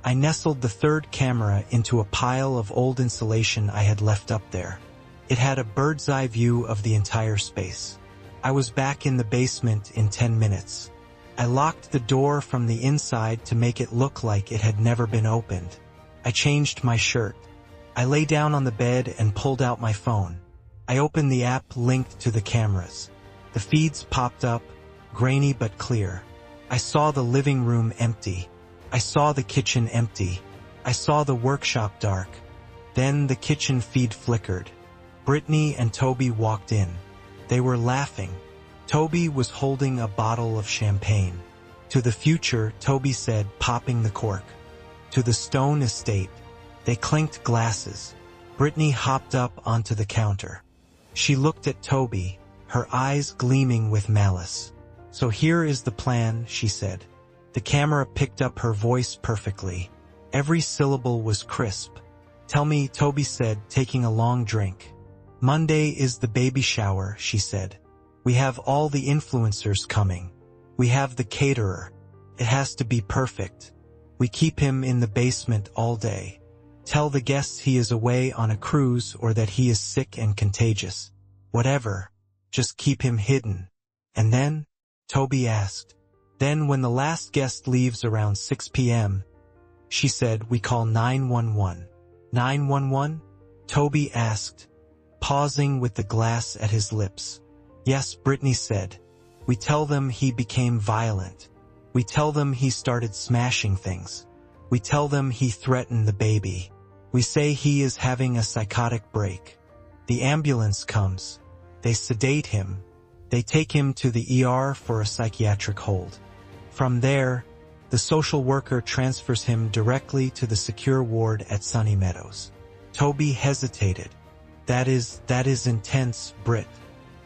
I nestled the third camera into a pile of old insulation I had left up there. It had a bird's-eye view of the entire space. I was back in the basement in 10 minutes. I locked the door from the inside to make it look like it had never been opened. I changed my shirt. I lay down on the bed and pulled out my phone. I opened the app linked to the cameras. The feeds popped up, grainy but clear. I saw the living room empty. I saw the kitchen empty. I saw the workshop dark. Then the kitchen feed flickered. Brittany and Toby walked in. They were laughing. Toby was holding a bottle of champagne. To the future, Toby said, popping the cork. To the Stone estate. They clinked glasses. Brittany hopped up onto the counter. She looked at Toby, her eyes gleaming with malice. So here is the plan, she said. The camera picked up her voice perfectly. Every syllable was crisp. Tell me, Toby said, taking a long drink. Monday is the baby shower, she said. We have all the influencers coming. We have the caterer. It has to be perfect. We keep him in the basement all day. Tell the guests he is away on a cruise or that he is sick and contagious. Whatever. Just keep him hidden. And then? Toby asked. Then when the last guest leaves around 6 p.m., she said, we call 911. 911? Toby asked, pausing with the glass at his lips. Yes, Brittany said. We tell them he became violent. We tell them he started smashing things. We tell them he threatened the baby. We say he is having a psychotic break. The ambulance comes. They sedate him, They take him to the ER for a psychiatric hold. From there, the social worker transfers him directly to the secure ward at Sunny Meadows. Toby hesitated. That is intense, Britt.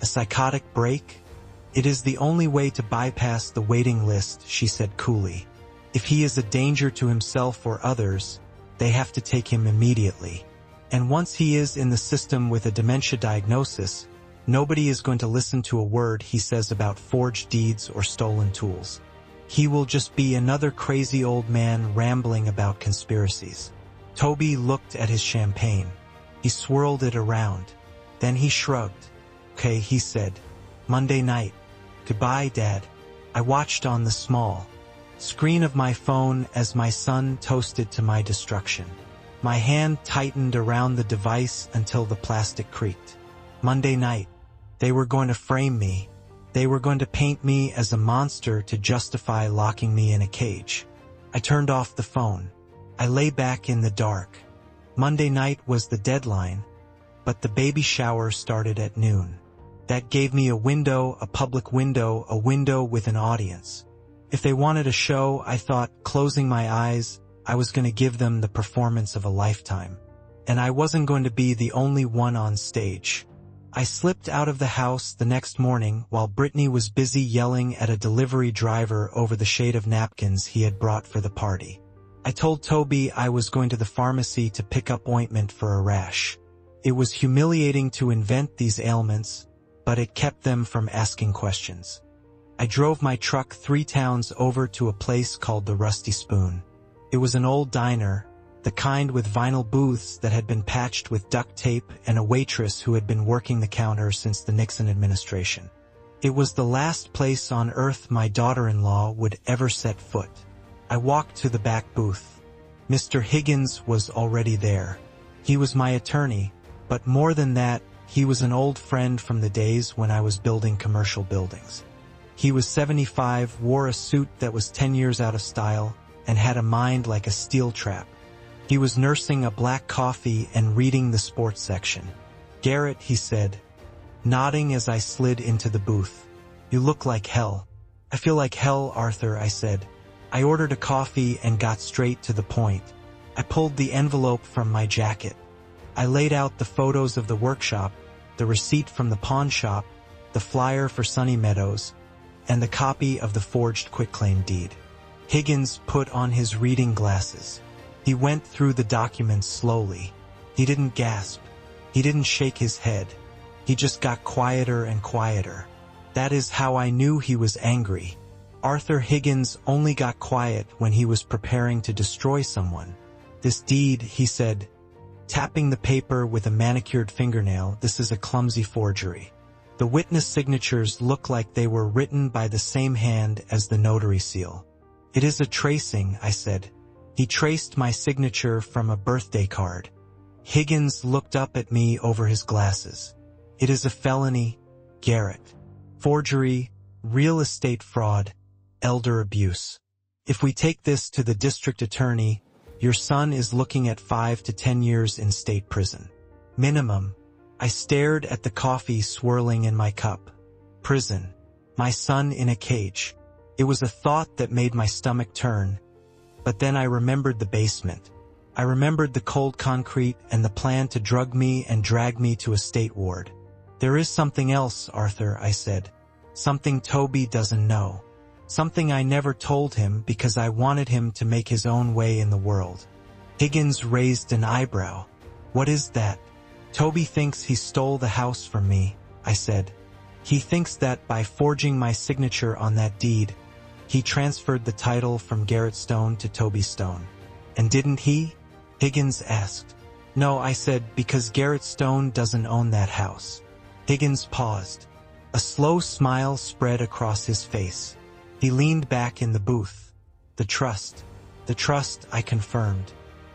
A psychotic break? It is the only way to bypass the waiting list, she said coolly. If he is a danger to himself or others, they have to take him immediately. And once he is in the system with a dementia diagnosis, nobody is going to listen to a word he says about forged deeds or stolen tools. He will just be another crazy old man rambling about conspiracies. Toby looked at his champagne. He swirled it around. Then he shrugged. Okay, he said. Monday night. Goodbye, Dad. I watched on the small screen of my phone as my son toasted to my destruction. My hand tightened around the device until the plastic creaked. Monday night. They were going to frame me. They were going to paint me as a monster to justify locking me in a cage. I turned off the phone. I lay back in the dark. Monday night was the deadline, but the baby shower started at noon. That gave me a window, a public window, a window with an audience. If they wanted a show, I thought, closing my eyes, I was going to give them the performance of a lifetime. And I wasn't going to be the only one on stage. I slipped out of the house the next morning while Brittany was busy yelling at a delivery driver over the shade of napkins he had brought for the party. I told Toby I was going to the pharmacy to pick up ointment for a rash. It was humiliating to invent these ailments, but it kept them from asking questions. I drove my truck 3 towns over to a place called the Rusty Spoon. It was an old diner, the kind with vinyl booths that had been patched with duct tape and a waitress who had been working the counter since the Nixon administration. It was the last place on earth my daughter-in-law would ever set foot. I walked to the back booth. Mr. Higgins was already there. He was my attorney, but more than that, he was an old friend from the days when I was building commercial buildings. He was 75, wore a suit that was 10 years out of style, and had a mind like a steel trap. He was nursing a black coffee and reading the sports section. "Garrett," he said, nodding as I slid into the booth. "You look like hell." "I feel like hell, Arthur," I said. I ordered a coffee and got straight to the point. I pulled the envelope from my jacket. I laid out the photos of the workshop, the receipt from the pawn shop, the flyer for Sunny Meadows, and the copy of the forged quitclaim deed. Higgins put on his reading glasses. He went through the documents slowly. He didn't gasp. He didn't shake his head. He just got quieter and quieter. That is how I knew he was angry. Arthur Higgins only got quiet when he was preparing to destroy someone. "This deed," he said, tapping the paper with a manicured fingernail, "this is a clumsy forgery. The witness signatures look like they were written by the same hand as the notary seal." "It is a tracing," I said. He traced my signature from a birthday card. Higgins looked up at me over his glasses. "It is a felony, Garrett. Forgery, real estate fraud, elder abuse. If we take this to the district attorney, your son is looking at 5 to 10 years in state prison. Minimum." I stared at the coffee swirling in my cup. Prison. My son in a cage. It was a thought that made my stomach turn. But then I remembered the basement. I remembered the cold concrete and the plan to drug me and drag me to a state ward. "There is something else, Arthur," I said. "Something Toby doesn't know. Something I never told him because I wanted him to make his own way in the world." Higgins raised an eyebrow. "What is that?" "Toby thinks he stole the house from me," I said. "He thinks that by forging my signature on that deed, he transferred the title from Garrett Stone to Toby Stone." "And didn't he?" Higgins asked. "No," I said, "because Garrett Stone doesn't own that house." Higgins paused. A slow smile spread across his face. He leaned back in the booth. The trust, I confirmed.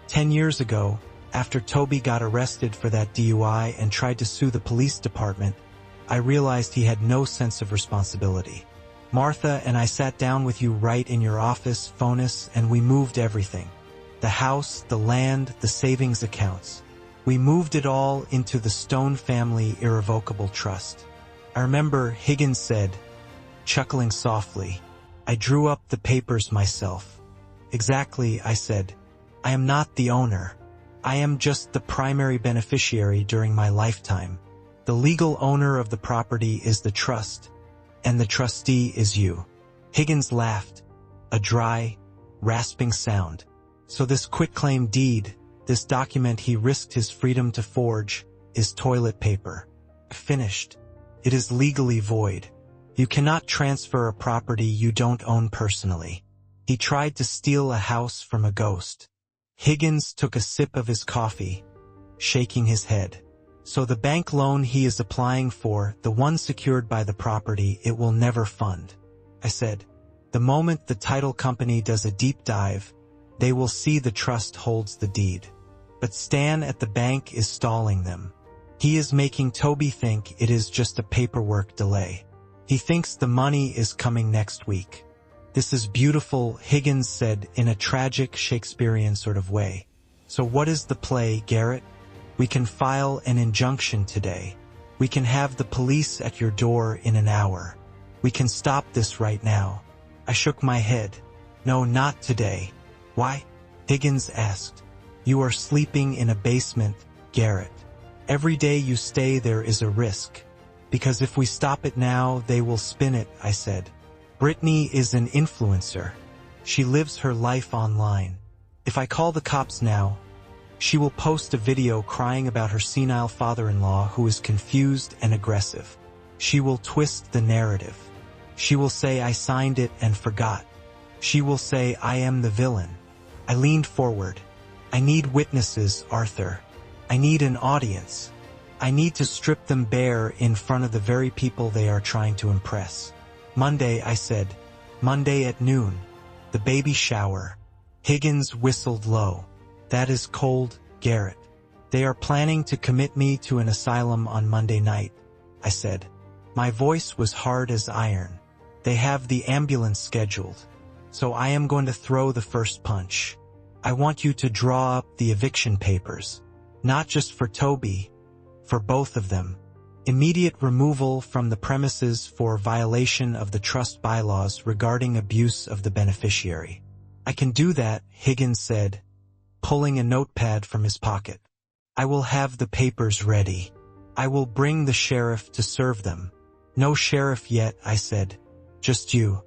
10 years ago, after Toby got arrested for that DUI and tried to sue the police department, I realized he had no sense of responsibility. "Martha and I sat down with you right in your office, Fonus, and we moved everything. The house, the land, the savings accounts. We moved it all into the Stone family irrevocable trust. I remember Higgins said, chuckling softly, I drew up the papers myself. Exactly, I said. I am not the owner. I am just the primary beneficiary during my lifetime. The legal owner of the property is the trust, and the trustee is you. Higgins laughed, a dry, rasping sound. So this quitclaim deed, this document he risked his freedom to forge, is toilet paper. Finished. It is legally void. You cannot transfer a property you don't own personally. He tried to steal a house from a ghost. Higgins took a sip of his coffee, shaking his head. So the bank loan he is applying for, the one secured by the property, it will never fund. I said, the moment the title company does a deep dive, they will see the trust holds the deed. But Stan at the bank is stalling them. He is making Toby think it is just a paperwork delay. He thinks the money is coming next week. This is beautiful, Higgins said in a tragic Shakespearean sort of way. So what is the play, Garrett? We can file an injunction today. We can have the police at your door in an hour. We can stop this right now. I shook my head. No, not today. Why? Higgins asked. You are sleeping in a basement, Garrett. Every day you stay there is a risk. Because if we stop it now, they will spin it, I said. Brittany is an influencer. She lives her life online. If I call the cops now, she will post a video crying about her senile father-in-law who is confused and aggressive. She will twist the narrative. She will say I signed it and forgot. She will say I am the villain. I leaned forward. I need witnesses, Arthur. I need an audience. I need to strip them bare in front of the very people they are trying to impress. Monday, I said. Monday at noon. The baby shower. Higgins whistled low. That is cold, Garrett. They are planning to commit me to an asylum on Monday night, I said. My voice was hard as iron. They have the ambulance scheduled, so I am going to throw the first punch. I want you to draw up the eviction papers, not just for Toby, for both of them. Immediate removal from the premises for violation of the trust bylaws regarding abuse of the beneficiary. I can do that, Higgins said, pulling a notepad from his pocket. I will have the papers ready. I will bring the sheriff to serve them. No sheriff yet, I said. Just you.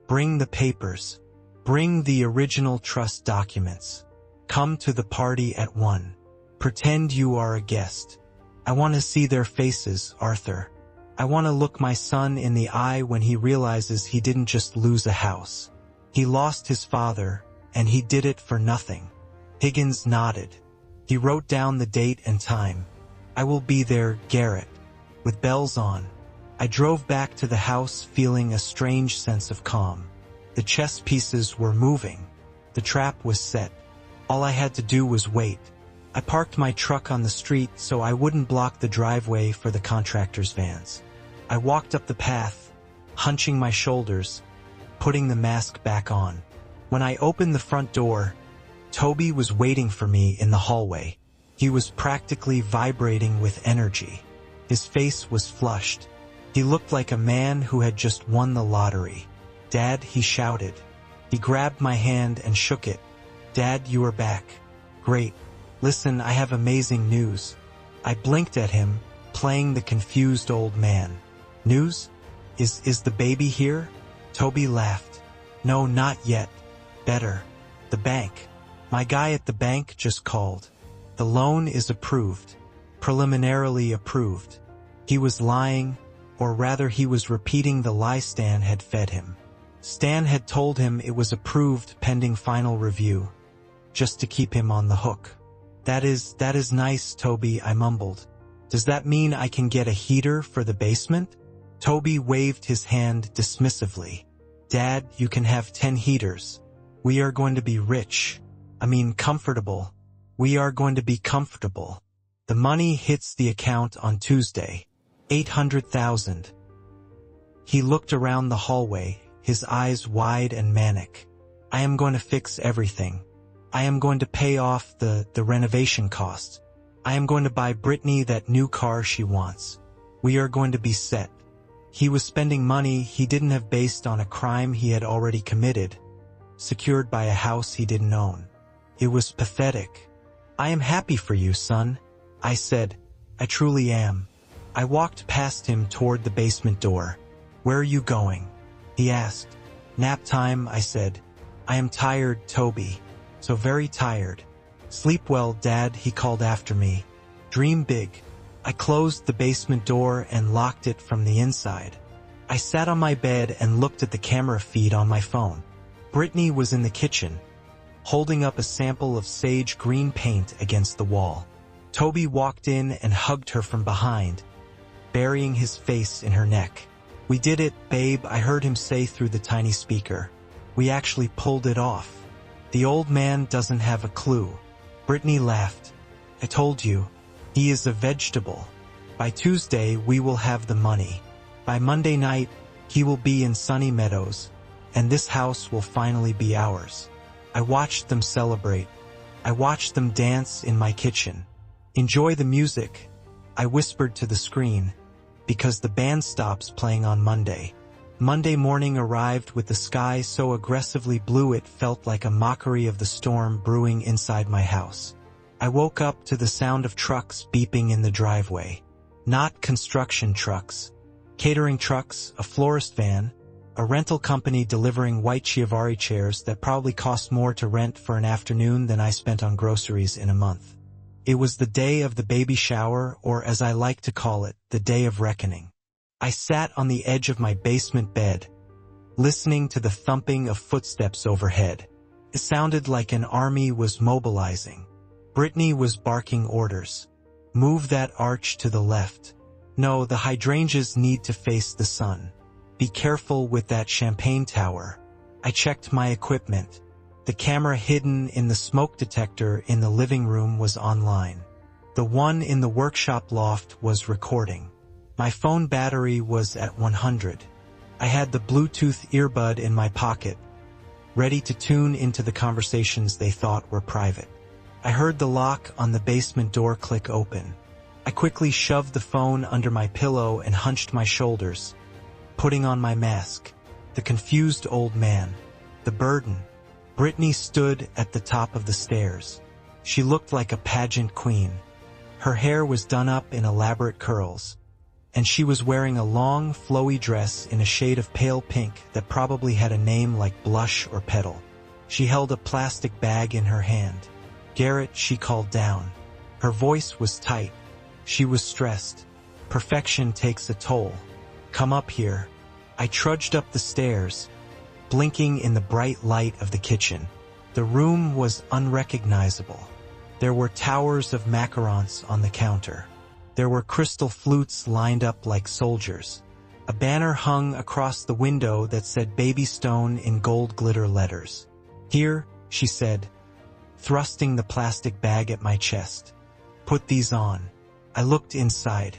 Bring the papers. Bring the original trust documents. Come to the party at 1. Pretend you are a guest. I want to see their faces, Arthur. I want to look my son in the eye when he realizes he didn't just lose a house. He lost his father, and he did it for nothing. Higgins nodded. He wrote down the date and time. I will be there, Garrett. With bells on. I drove back to the house feeling a strange sense of calm. The chess pieces were moving. The trap was set. All I had to do was wait. I parked my truck on the street so I wouldn't block the driveway for the contractor's vans. I walked up the path, hunching my shoulders, putting the mask back on. When I opened the front door, Toby was waiting for me in the hallway. He was practically vibrating with energy. His face was flushed. He looked like a man who had just won the lottery. Dad, he shouted. He grabbed my hand and shook it. Dad, you are back. Great. Listen, I have amazing news. I blinked at him, playing the confused old man. News? Is the baby here? Toby laughed. No, not yet. Better. The bank. My guy at the bank just called. The loan is approved. Preliminarily approved. He was lying, or rather he was repeating the lie Stan had fed him. Stan had told him it was approved pending final review, just to keep him on the hook. That is nice, Toby, I mumbled. Does that mean I can get a heater for the basement? Toby waved his hand dismissively. Dad, you can have 10 heaters. We are going to be rich. I mean comfortable. We are going to be comfortable. The money hits the account on Tuesday. 800,000. He looked around the hallway, his eyes wide and manic. I am going to fix everything. I am going to pay off the renovation costs. I am going to buy Brittany that new car she wants. We are going to be set. He was spending money he didn't have based on a crime he had already committed, secured by a house he didn't own. It was pathetic. "I am happy for you, son," I said. "I truly am." I walked past him toward the basement door. "Where are you going?" he asked. "Nap time," I said. "I am tired, Toby. So very tired." "Sleep well, Dad," he called after me. "Dream big." I closed the basement door and locked it from the inside. I sat on my bed and looked at the camera feed on my phone. Brittany was in the kitchen, holding up a sample of sage green paint against the wall. Toby walked in and hugged her from behind, burying his face in her neck. "We did it, babe," I heard him say through the tiny speaker. "We actually pulled it off. The old man doesn't have a clue." Brittany laughed. "I told you. He is a vegetable. By Tuesday, we will have the money. By Monday night, he will be in Sunny Meadows, and this house will finally be ours." I watched them celebrate. I watched them dance in my kitchen. "Enjoy the music," I whispered to the screen, because the band stops playing on Monday. Monday morning arrived with the sky so aggressively blue it felt like a mockery of the storm brewing inside my house. I woke up to the sound of trucks beeping in the driveway. Not construction trucks. Catering trucks, a florist van, a rental company delivering white Chiavari chairs that probably cost more to rent for an afternoon than I spent on groceries in a month. It was the day of the baby shower, or as I like to call it, the day of reckoning. I sat on the edge of my basement bed, listening to the thumping of footsteps overhead. It sounded like an army was mobilizing. Brittany was barking orders. "Move that arch to the left. No, the hydrangeas need to face the sun. Be careful with that champagne tower." I checked my equipment. The camera hidden in the smoke detector in the living room was online. The one in the workshop loft was recording. My phone battery was at 100. I had the Bluetooth earbud in my pocket, ready to tune into the conversations they thought were private. I heard the lock on the basement door click open. I quickly shoved the phone under my pillow and hunched my shoulders, putting on my mask. The confused old man. The burden. Brittany stood at the top of the stairs. She looked like a pageant queen. Her hair was done up in elaborate curls, and she was wearing a long, flowy dress in a shade of pale pink that probably had a name like Blush or Petal. She held a plastic bag in her hand. "Garrett," she called down. Her voice was tight. She was stressed. "Perfection takes a toll. Come up here." I trudged up the stairs, blinking in the bright light of the kitchen. The room was unrecognizable. There were towers of macarons on the counter. There were crystal flutes lined up like soldiers. A banner hung across the window that said Baby Stone in gold glitter letters. "Here," she said, thrusting the plastic bag at my chest. "Put these on." I looked inside.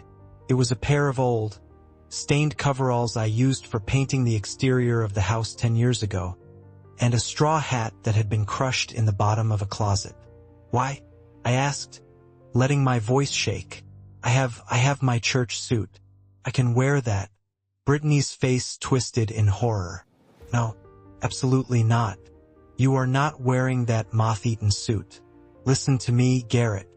It was a pair of old, stained coveralls I used for painting the exterior of the house 10 years ago, and a straw hat that had been crushed in the bottom of a closet. "Why?" I asked, letting my voice shake. I have my church suit. I can wear that." Brittany's face twisted in horror. "No, absolutely not. You are not wearing that moth-eaten suit. Listen to me, Garrett.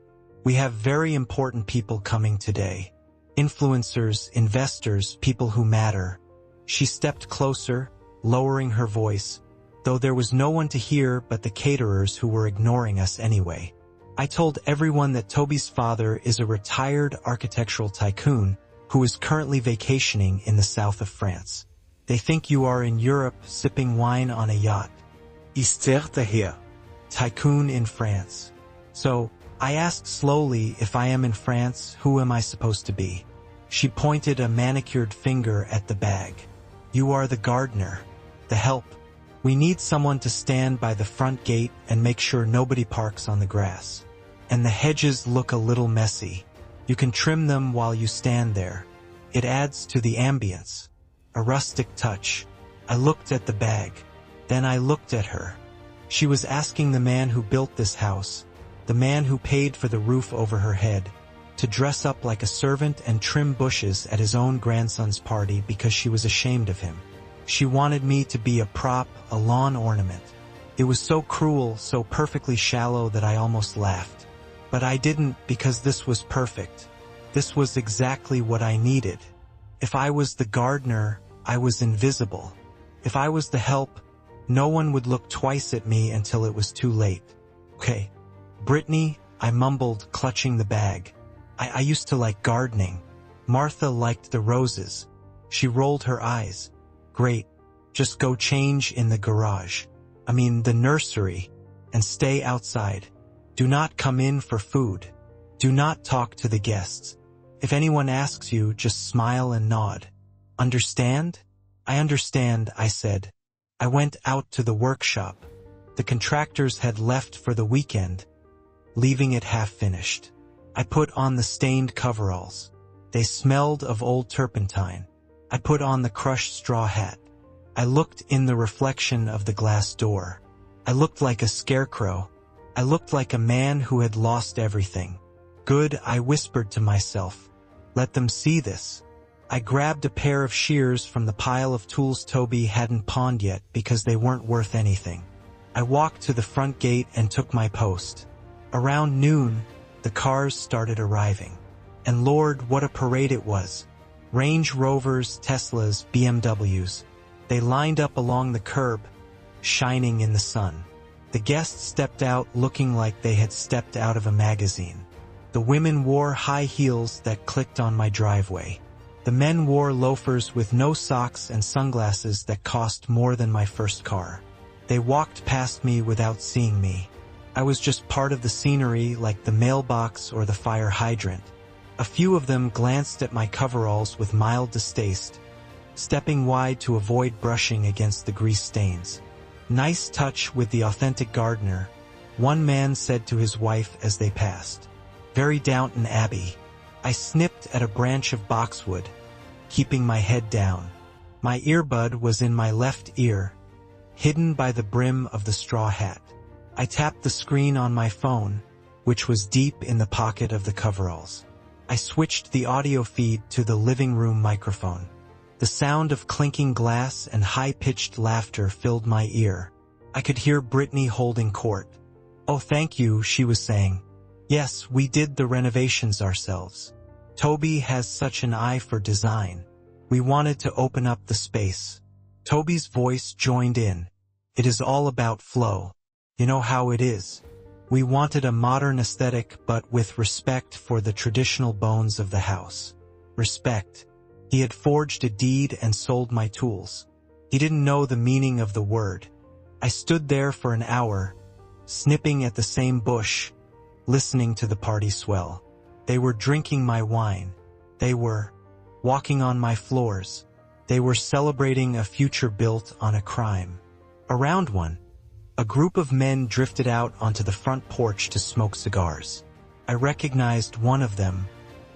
We have very important people coming today. Influencers, investors, people who matter." She stepped closer, lowering her voice, though there was no one to hear but the caterers who were ignoring us anyway. "I told everyone that Toby's father is a retired architectural tycoon who is currently vacationing in the south of France. They think you are in Europe sipping wine on a yacht." Isterte her. Tycoon in France. "So, I asked slowly, if I am in France, who am I supposed to be?" She pointed a manicured finger at the bag. "You are the gardener, the help. We need someone to stand by the front gate and make sure nobody parks on the grass. And the hedges look a little messy. You can trim them while you stand there. It adds to the ambience. A rustic touch." I looked at the bag. Then I looked at her. She was asking the man who built this house, the man who paid for the roof over her head, to dress up like a servant and trim bushes at his own grandson's party because she was ashamed of him. She wanted me to be a prop, a lawn ornament. It was so cruel, so perfectly shallow that I almost laughed. But I didn't, because this was perfect. This was exactly what I needed. If I was the gardener, I was invisible. If I was the help, no one would look twice at me until it was too late. Okay, Brittany, I mumbled, clutching the bag. I used to like gardening. Martha liked the roses. She rolled her eyes. Great, just go change in the garage. The nursery. And stay outside. Do not come in for food. Do not talk to the guests. If anyone asks you, just smile and nod. Understand? I understand, I said. I went out to the workshop. The contractors had left for the weekend, leaving it half-finished. I put on the stained coveralls. They smelled of old turpentine. I put on the crushed straw hat. I looked in the reflection of the glass door. I looked like a scarecrow. I looked like a man who had lost everything. Good, I whispered to myself. Let them see this. I grabbed a pair of shears from the pile of tools Toby hadn't pawned yet because they weren't worth anything. I walked to the front gate and took my post. Around noon, the cars started arriving. And Lord, what a parade it was. Range Rovers, Teslas, BMWs. They lined up along the curb, shining in the sun. The guests stepped out looking like they had stepped out of a magazine. The women wore high heels that clicked on my driveway. The men wore loafers with no socks and sunglasses that cost more than my first car. They walked past me without seeing me. I was just part of the scenery, like the mailbox or the fire hydrant. A few of them glanced at my coveralls with mild distaste, stepping wide to avoid brushing against the grease stains. Nice touch with the authentic gardener, one man said to his wife as they passed. Very Downton Abbey. I snipped at a branch of boxwood, keeping my head down. My earbud was in my left ear, hidden by the brim of the straw hat. I tapped the screen on my phone, which was deep in the pocket of the coveralls. I switched the audio feed to the living room microphone. The sound of clinking glass and high-pitched laughter filled my ear. I could hear Brittany holding court. Oh, thank you, she was saying. Yes, we did the renovations ourselves. Toby has such an eye for design. We wanted to open up the space. Toby's voice joined in. It is all about flow. You know how it is. We wanted a modern aesthetic but with respect for the traditional bones of the house. Respect. He had forged a deed and sold my tools. He didn't know the meaning of the word. I stood there for an hour, snipping at the same bush, listening to the party swell. They were drinking my wine. They were walking on my floors. They were celebrating a future built on a crime. Around one, a group of men drifted out onto the front porch to smoke cigars. I recognized one of them.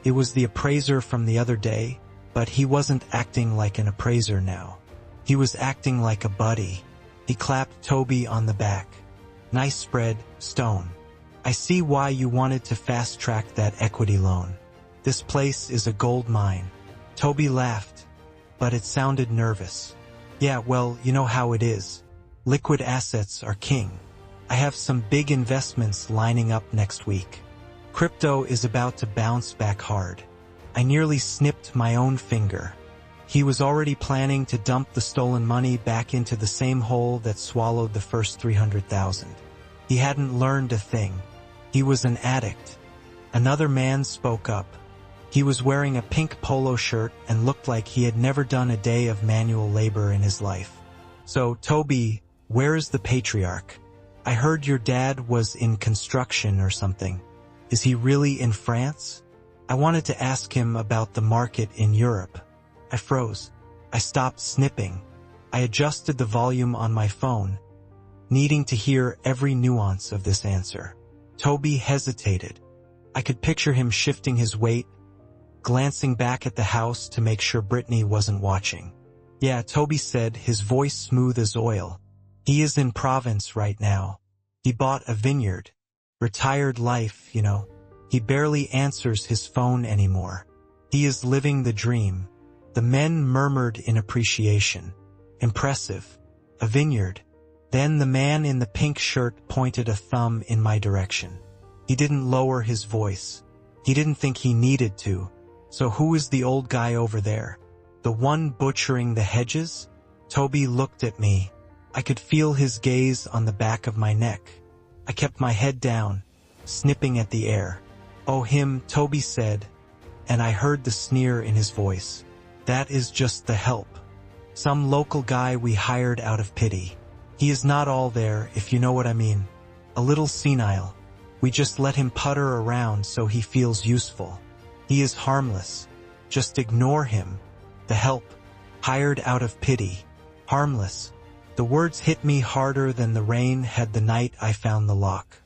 It was the appraiser from the other day, but he wasn't acting like an appraiser now. He was acting like a buddy. He clapped Toby on the back. Nice spread, Stone. I see why you wanted to fast-track that equity loan. This place is a gold mine. Toby laughed, but it sounded nervous. Yeah, well, you know how it is. Liquid assets are king. I have some big investments lining up next week. Crypto is about to bounce back hard. I nearly snipped my own finger. He was already planning to dump the stolen money back into the same hole that swallowed the first 300,000. He hadn't learned a thing. He was an addict. Another man spoke up. He was wearing a pink polo shirt and looked like he had never done a day of manual labor in his life. So, Toby, where is the patriarch? I heard your dad was in construction or something. Is he really in France? I wanted to ask him about the market in Europe. I froze. I stopped snipping. I adjusted the volume on my phone, needing to hear every nuance of this answer. Toby hesitated. I could picture him shifting his weight, glancing back at the house to make sure Brittany wasn't watching. Yeah, Toby said, his voice smooth as oil. He is in Provence right now. He bought a vineyard. Retired life, you know. He barely answers his phone anymore. He is living the dream. The men murmured in appreciation. Impressive. A vineyard. Then the man in the pink shirt pointed a thumb in my direction. He didn't lower his voice. He didn't think he needed to. So who is the old guy over there? The one butchering the hedges? Toby looked at me. I could feel his gaze on the back of my neck. I kept my head down, snipping at the air. Oh, him, Toby said, and I heard the sneer in his voice. That is just the help. Some local guy we hired out of pity. He is not all there, if you know what I mean. A little senile. We just let him putter around so he feels useful. He is harmless. Just ignore him. The help. Hired out of pity. Harmless. The words hit me harder than the rain had the night I found the lock.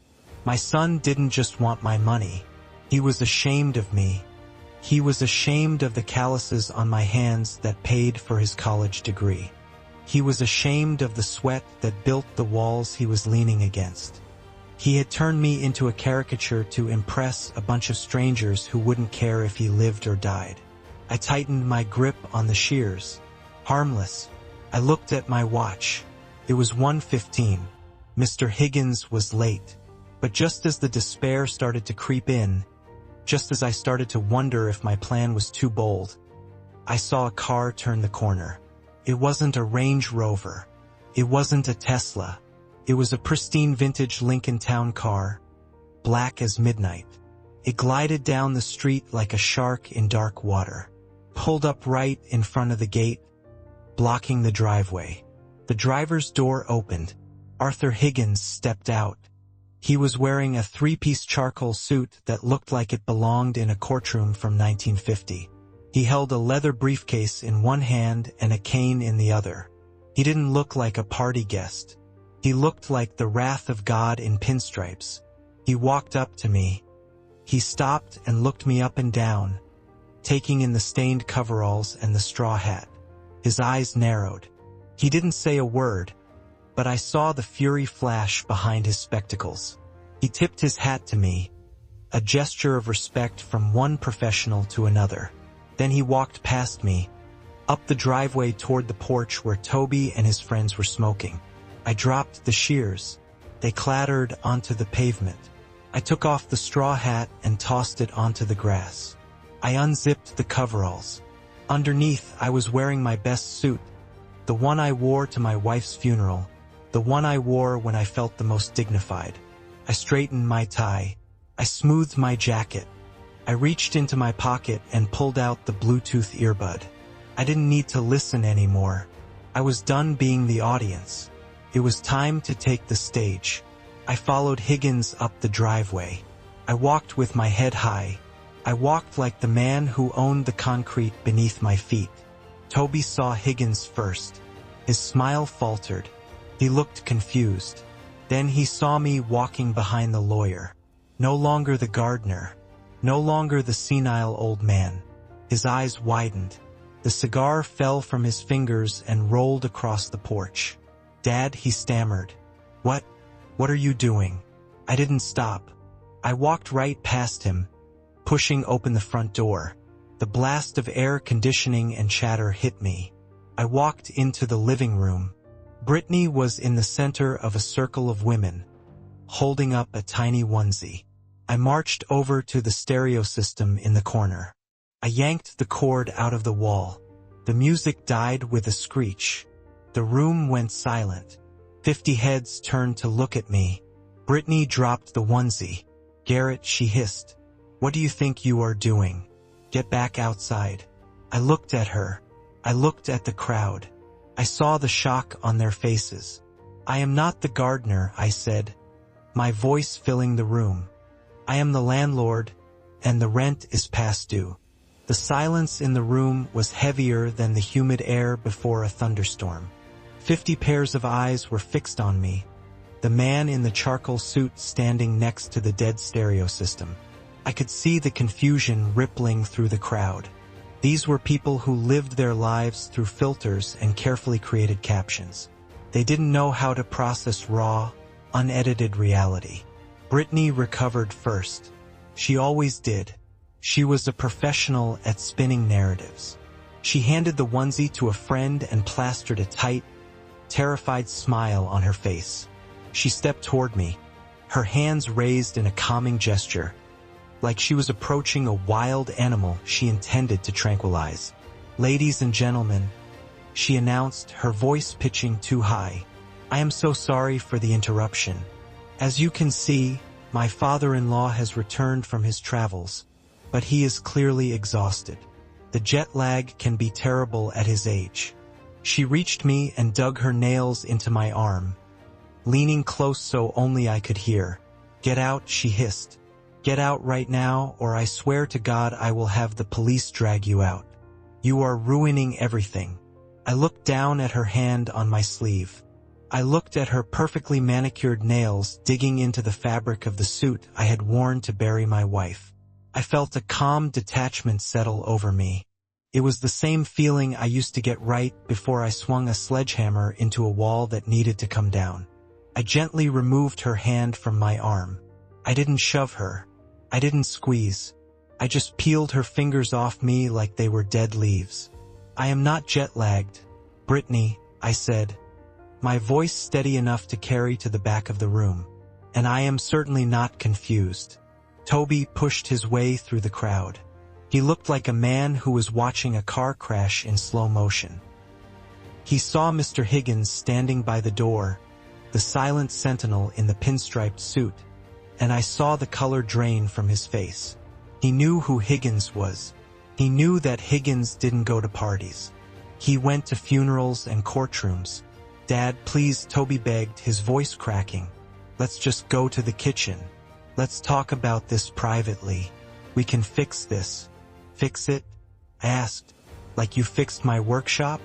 My son didn't just want my money. He was ashamed of me. He was ashamed of the calluses on my hands that paid for his college degree. He was ashamed of the sweat that built the walls he was leaning against. He had turned me into a caricature to impress a bunch of strangers who wouldn't care if he lived or died. I tightened my grip on the shears. Harmless. I looked at my watch. It was 1:15. Mr. Higgins was late. But just as the despair started to creep in, just as I started to wonder if my plan was too bold, I saw a car turn the corner. It wasn't a Range Rover. It wasn't a Tesla. It was a pristine vintage Lincoln Town car, black as midnight. It glided down the street like a shark in dark water, pulled up right in front of the gate, blocking the driveway. The driver's door opened. Arthur Higgins stepped out. He was wearing a three-piece charcoal suit that looked like it belonged in a courtroom from 1950. He held a leather briefcase in one hand and a cane in the other. He didn't look like a party guest. He looked like the wrath of God in pinstripes. He walked up to me. He stopped and looked me up and down, taking in the stained coveralls and the straw hat. His eyes narrowed. He didn't say a word, but I saw the fury flash behind his spectacles. He tipped his hat to me, a gesture of respect from one professional to another. Then he walked past me, up the driveway toward the porch where Toby and his friends were smoking. I dropped the shears. They clattered onto the pavement. I took off the straw hat and tossed it onto the grass. I unzipped the coveralls. Underneath, I was wearing my best suit, the one I wore to my wife's funeral, the one I wore when I felt the most dignified. I straightened my tie. I smoothed my jacket. I reached into my pocket and pulled out the Bluetooth earbud. I didn't need to listen anymore. I was done being the audience. It was time to take the stage. I followed Higgins up the driveway. I walked with my head high. I walked like the man who owned the concrete beneath my feet. Toby saw Higgins first. His smile faltered. He looked confused. Then he saw me walking behind the lawyer. No longer the gardener. No longer the senile old man. His eyes widened. The cigar fell from his fingers and rolled across the porch. "Dad," he stammered. What are you doing?" I didn't stop. I walked right past him, pushing open the front door. The blast of air conditioning and chatter hit me. I walked into the living room. Brittany was in the center of a circle of women, holding up a tiny onesie. I marched over to the stereo system in the corner. I yanked the cord out of the wall. The music died with a screech. The room went silent. 50 heads turned to look at me. Brittany dropped the onesie. "Garrett," she hissed. "What do you think you are doing? Get back outside." I looked at her. I looked at the crowd. I saw the shock on their faces. "I am not the gardener," I said, my voice filling the room. "I am the landlord, and the rent is past due." The silence in the room was heavier than the humid air before a thunderstorm. 50 pairs of eyes were fixed on me, the man in the charcoal suit standing next to the dead stereo system. I could see the confusion rippling through the crowd. These were people who lived their lives through filters and carefully created captions. They didn't know how to process raw, unedited reality. Brittany recovered first. She always did. She was a professional at spinning narratives. She handed the onesie to a friend and plastered a tight, terrified smile on her face. She stepped toward me, her hands raised in a calming gesture, like she was approaching a wild animal she intended to tranquilize. "Ladies and gentlemen," she announced, her voice pitching too high, "I am so sorry for the interruption. As you can see, my father-in-law has returned from his travels, but he is clearly exhausted. The jet lag can be terrible at his age." She reached me and dug her nails into my arm, leaning close so only I could hear. "Get out," she hissed. "Get out right now, or I swear to God I will have the police drag you out. You are ruining everything." I looked down at her hand on my sleeve. I looked at her perfectly manicured nails digging into the fabric of the suit I had worn to bury my wife. I felt a calm detachment settle over me. It was the same feeling I used to get right before I swung a sledgehammer into a wall that needed to come down. I gently removed her hand from my arm. I didn't shove her. I didn't squeeze. I just peeled her fingers off me like they were dead leaves. "I am not jet-lagged, Brittany," I said, my voice steady enough to carry to the back of the room. "And I am certainly not confused." Toby pushed his way through the crowd. He looked like a man who was watching a car crash in slow motion. He saw Mr. Higgins standing by the door, the silent sentinel in the pinstriped suit, and I saw the color drain from his face. He knew who Higgins was. He knew that Higgins didn't go to parties. He went to funerals and courtrooms. "Dad, please," Toby begged, his voice cracking. "Let's just go to the kitchen. Let's talk about this privately. We can fix this." "Fix it?" I asked. "Like you fixed my workshop?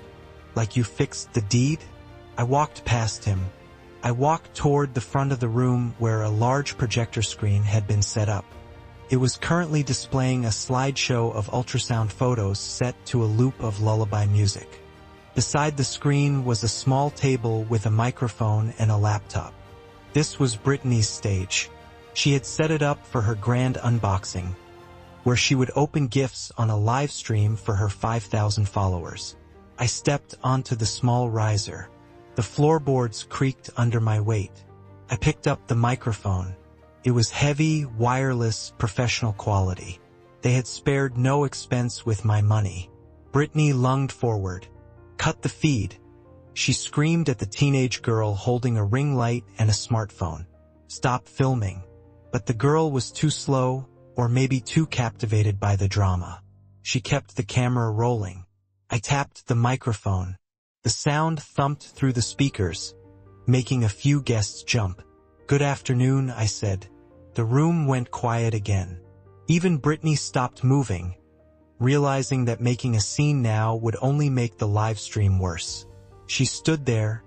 Like you fixed the deed?" I walked past him. I walked toward the front of the room where a large projector screen had been set up. It was currently displaying a slideshow of ultrasound photos set to a loop of lullaby music. Beside the screen was a small table with a microphone and a laptop. This was Brittany's stage. She had set it up for her grand unboxing, where she would open gifts on a live stream for her 5,000 followers. I stepped onto the small riser. The floorboards creaked under my weight. I picked up the microphone. It was heavy, wireless, professional quality. They had spared no expense with my money. Brittany lunged forward. "Cut the feed." She screamed at the teenage girl holding a ring light and a smartphone. "Stop filming." But the girl was too slow, or maybe too captivated by the drama. She kept the camera rolling. I tapped the microphone. The sound thumped through the speakers, making a few guests jump. "Good afternoon," I said. The room went quiet again. Even Brittany stopped moving, realizing that making a scene now would only make the live stream worse. She stood there,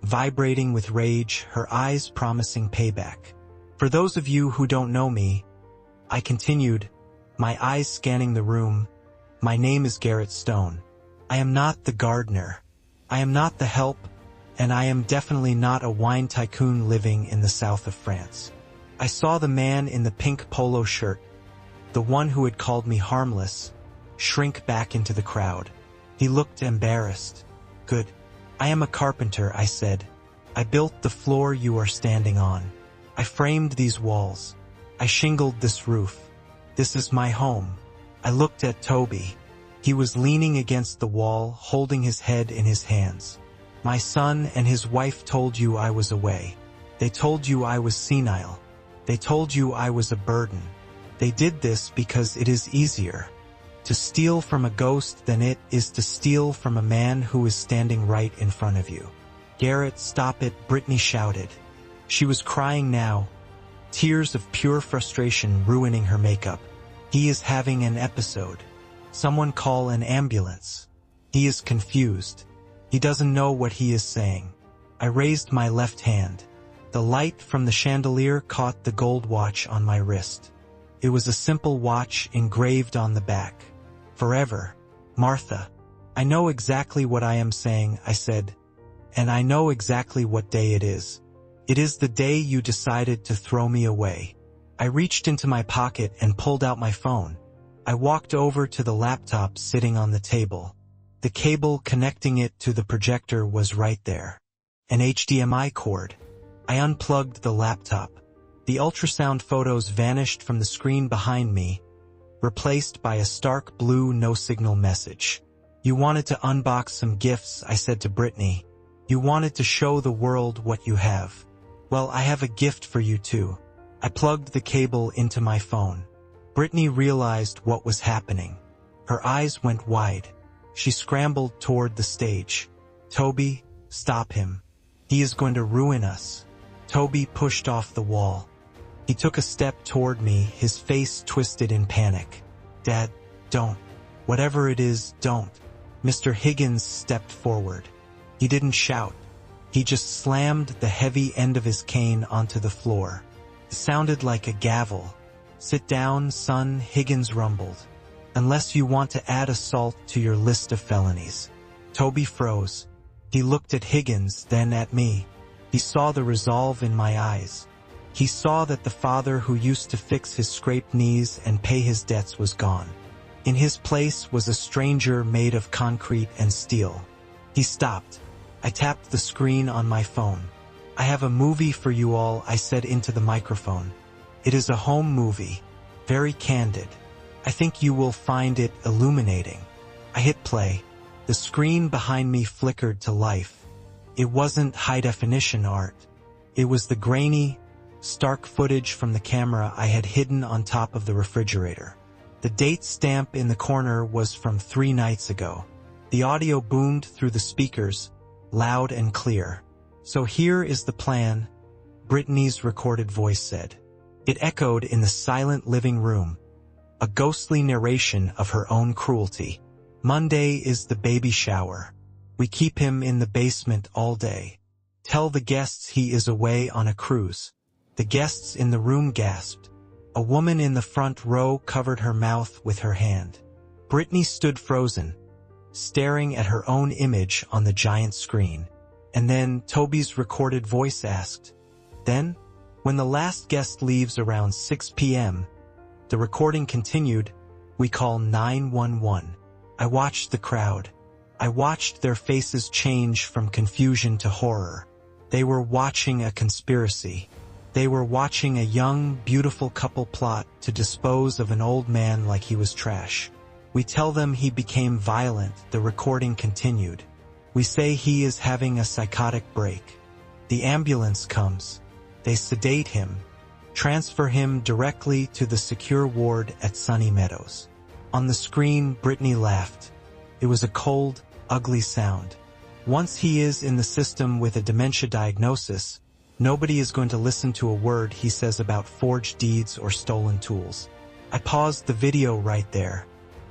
vibrating with rage, her eyes promising payback. "For those of you who don't know me," I continued, my eyes scanning the room, "my name is Garrett Stone. I am not the gardener. I am not the help, and I am definitely not a wine tycoon living in the south of France." I saw the man in the pink polo shirt, the one who had called me harmless, shrink back into the crowd. He looked embarrassed. "Good. I am a carpenter," I said. "I built the floor you are standing on. I framed these walls. I shingled this roof. This is my home." I looked at Toby. He was leaning against the wall, holding his head in his hands. "My son and his wife told you I was away. They told you I was senile. They told you I was a burden. They did this because it is easier to steal from a ghost than it is to steal from a man who is standing right in front of you." "Garrett, stop it," Brittany shouted. She was crying now, tears of pure frustration ruining her makeup. "He is having an episode. Someone call an ambulance. He is confused. He doesn't know what he is saying." I raised my left hand. The light from the chandelier caught the gold watch on my wrist. It was a simple watch engraved on the back. "Forever, Martha." "I know exactly what I am saying," I said, "and I know exactly what day it is. It is the day you decided to throw me away." I reached into my pocket and pulled out my phone. I walked over to the laptop sitting on the table. The cable connecting it to the projector was right there. An HDMI cord. I unplugged the laptop. The ultrasound photos vanished from the screen behind me, replaced by a stark blue no-signal message. You wanted to unbox some gifts, I said to Brittany. You wanted to show the world what you have. Well, I have a gift for you too. I plugged the cable into my phone. Brittany realized what was happening. Her eyes went wide. She scrambled toward the stage. Toby, stop him. He is going to ruin us. Toby pushed off the wall. He took a step toward me, his face twisted in panic. Dad, don't. Whatever it is, don't. Mr. Higgins stepped forward. He didn't shout. He just slammed the heavy end of his cane onto the floor. It sounded like a gavel. Sit down, son, Higgins rumbled. Unless you want to add assault to your list of felonies. Toby froze. He looked at Higgins, then at me. He saw the resolve in my eyes. He saw that the father who used to fix his scraped knees and pay his debts was gone. In his place was a stranger made of concrete and steel. He stopped. I tapped the screen on my phone. I have a movie for you all, I said into the microphone. It is a home movie, very candid. I think you will find it illuminating. I hit play. The screen behind me flickered to life. It wasn't high-definition art. It was the grainy, stark footage from the camera I had hidden on top of the refrigerator. The date stamp in the corner was from 3 nights ago. The audio boomed through the speakers, loud and clear. So here is the plan, Brittany's recorded voice said. It echoed in the silent living room, a ghostly narration of her own cruelty. Monday is the baby shower. We keep him in the basement all day. Tell the guests he is away on a cruise. The guests in the room gasped. A woman in the front row covered her mouth with her hand. Brittany stood frozen, staring at her own image on the giant screen. And then Toby's recorded voice asked, "Then, when the last guest leaves around 6 p.m., the recording continued, we call 911. I watched the crowd. I watched their faces change from confusion to horror. They were watching a conspiracy. They were watching a young, beautiful couple plot to dispose of an old man like he was trash. We tell them he became violent," the recording continued. "We say he is having a psychotic break. The ambulance comes. They sedate him, transfer him directly to the secure ward at Sunny Meadows." On the screen, Brittany laughed. It was a cold, ugly sound. Once he is in the system with a dementia diagnosis, nobody is going to listen to a word he says about forged deeds or stolen tools. I paused the video right there.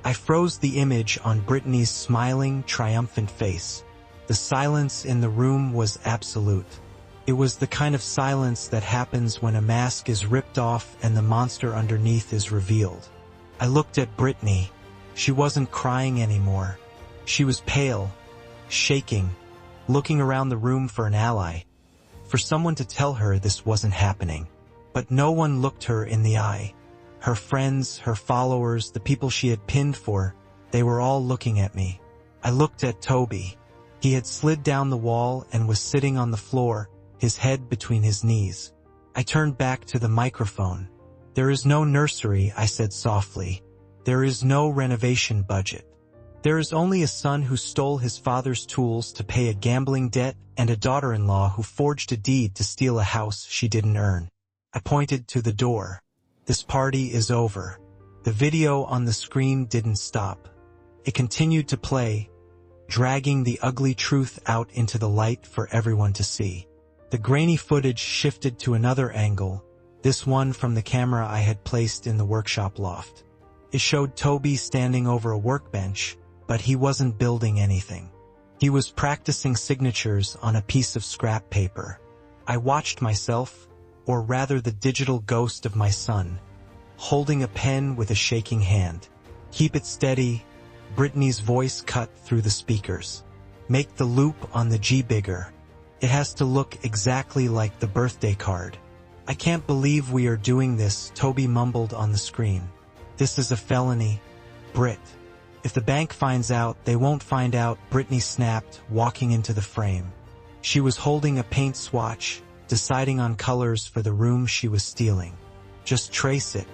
I froze the image on Brittany's smiling, triumphant face. The silence in the room was absolute. It was the kind of silence that happens when a mask is ripped off and the monster underneath is revealed. I looked at Brittany. She wasn't crying anymore. She was pale, shaking, looking around the room for an ally, for someone to tell her this wasn't happening. But no one looked her in the eye. Her friends, her followers, the people she had pinned for, they were all looking at me. I looked at Toby. He had slid down the wall and was sitting on the floor, his head between his knees. I turned back to the microphone. "There is no nursery," I said softly. "There is no renovation budget. There is only a son who stole his father's tools to pay a gambling debt and a daughter-in-law who forged a deed to steal a house she didn't earn." I pointed to the door. "This party is over." The video on the screen didn't stop. It continued to play, dragging the ugly truth out into the light for everyone to see. The grainy footage shifted to another angle, this one from the camera I had placed in the workshop loft. It showed Toby standing over a workbench, but he wasn't building anything. He was practicing signatures on a piece of scrap paper. I watched myself, or rather the digital ghost of my son, holding a pen with a shaking hand. "Keep it steady," Brittany's voice cut through the speakers. "Make the loop on the G bigger. It has to look exactly like the birthday card." "I can't believe we are doing this," Toby mumbled on the screen. "This is a felony, Brit. If the bank finds out, they won't find out," Brittany snapped, walking into the frame. She was holding a paint swatch, deciding on colors for the room she was stealing. "Just trace it.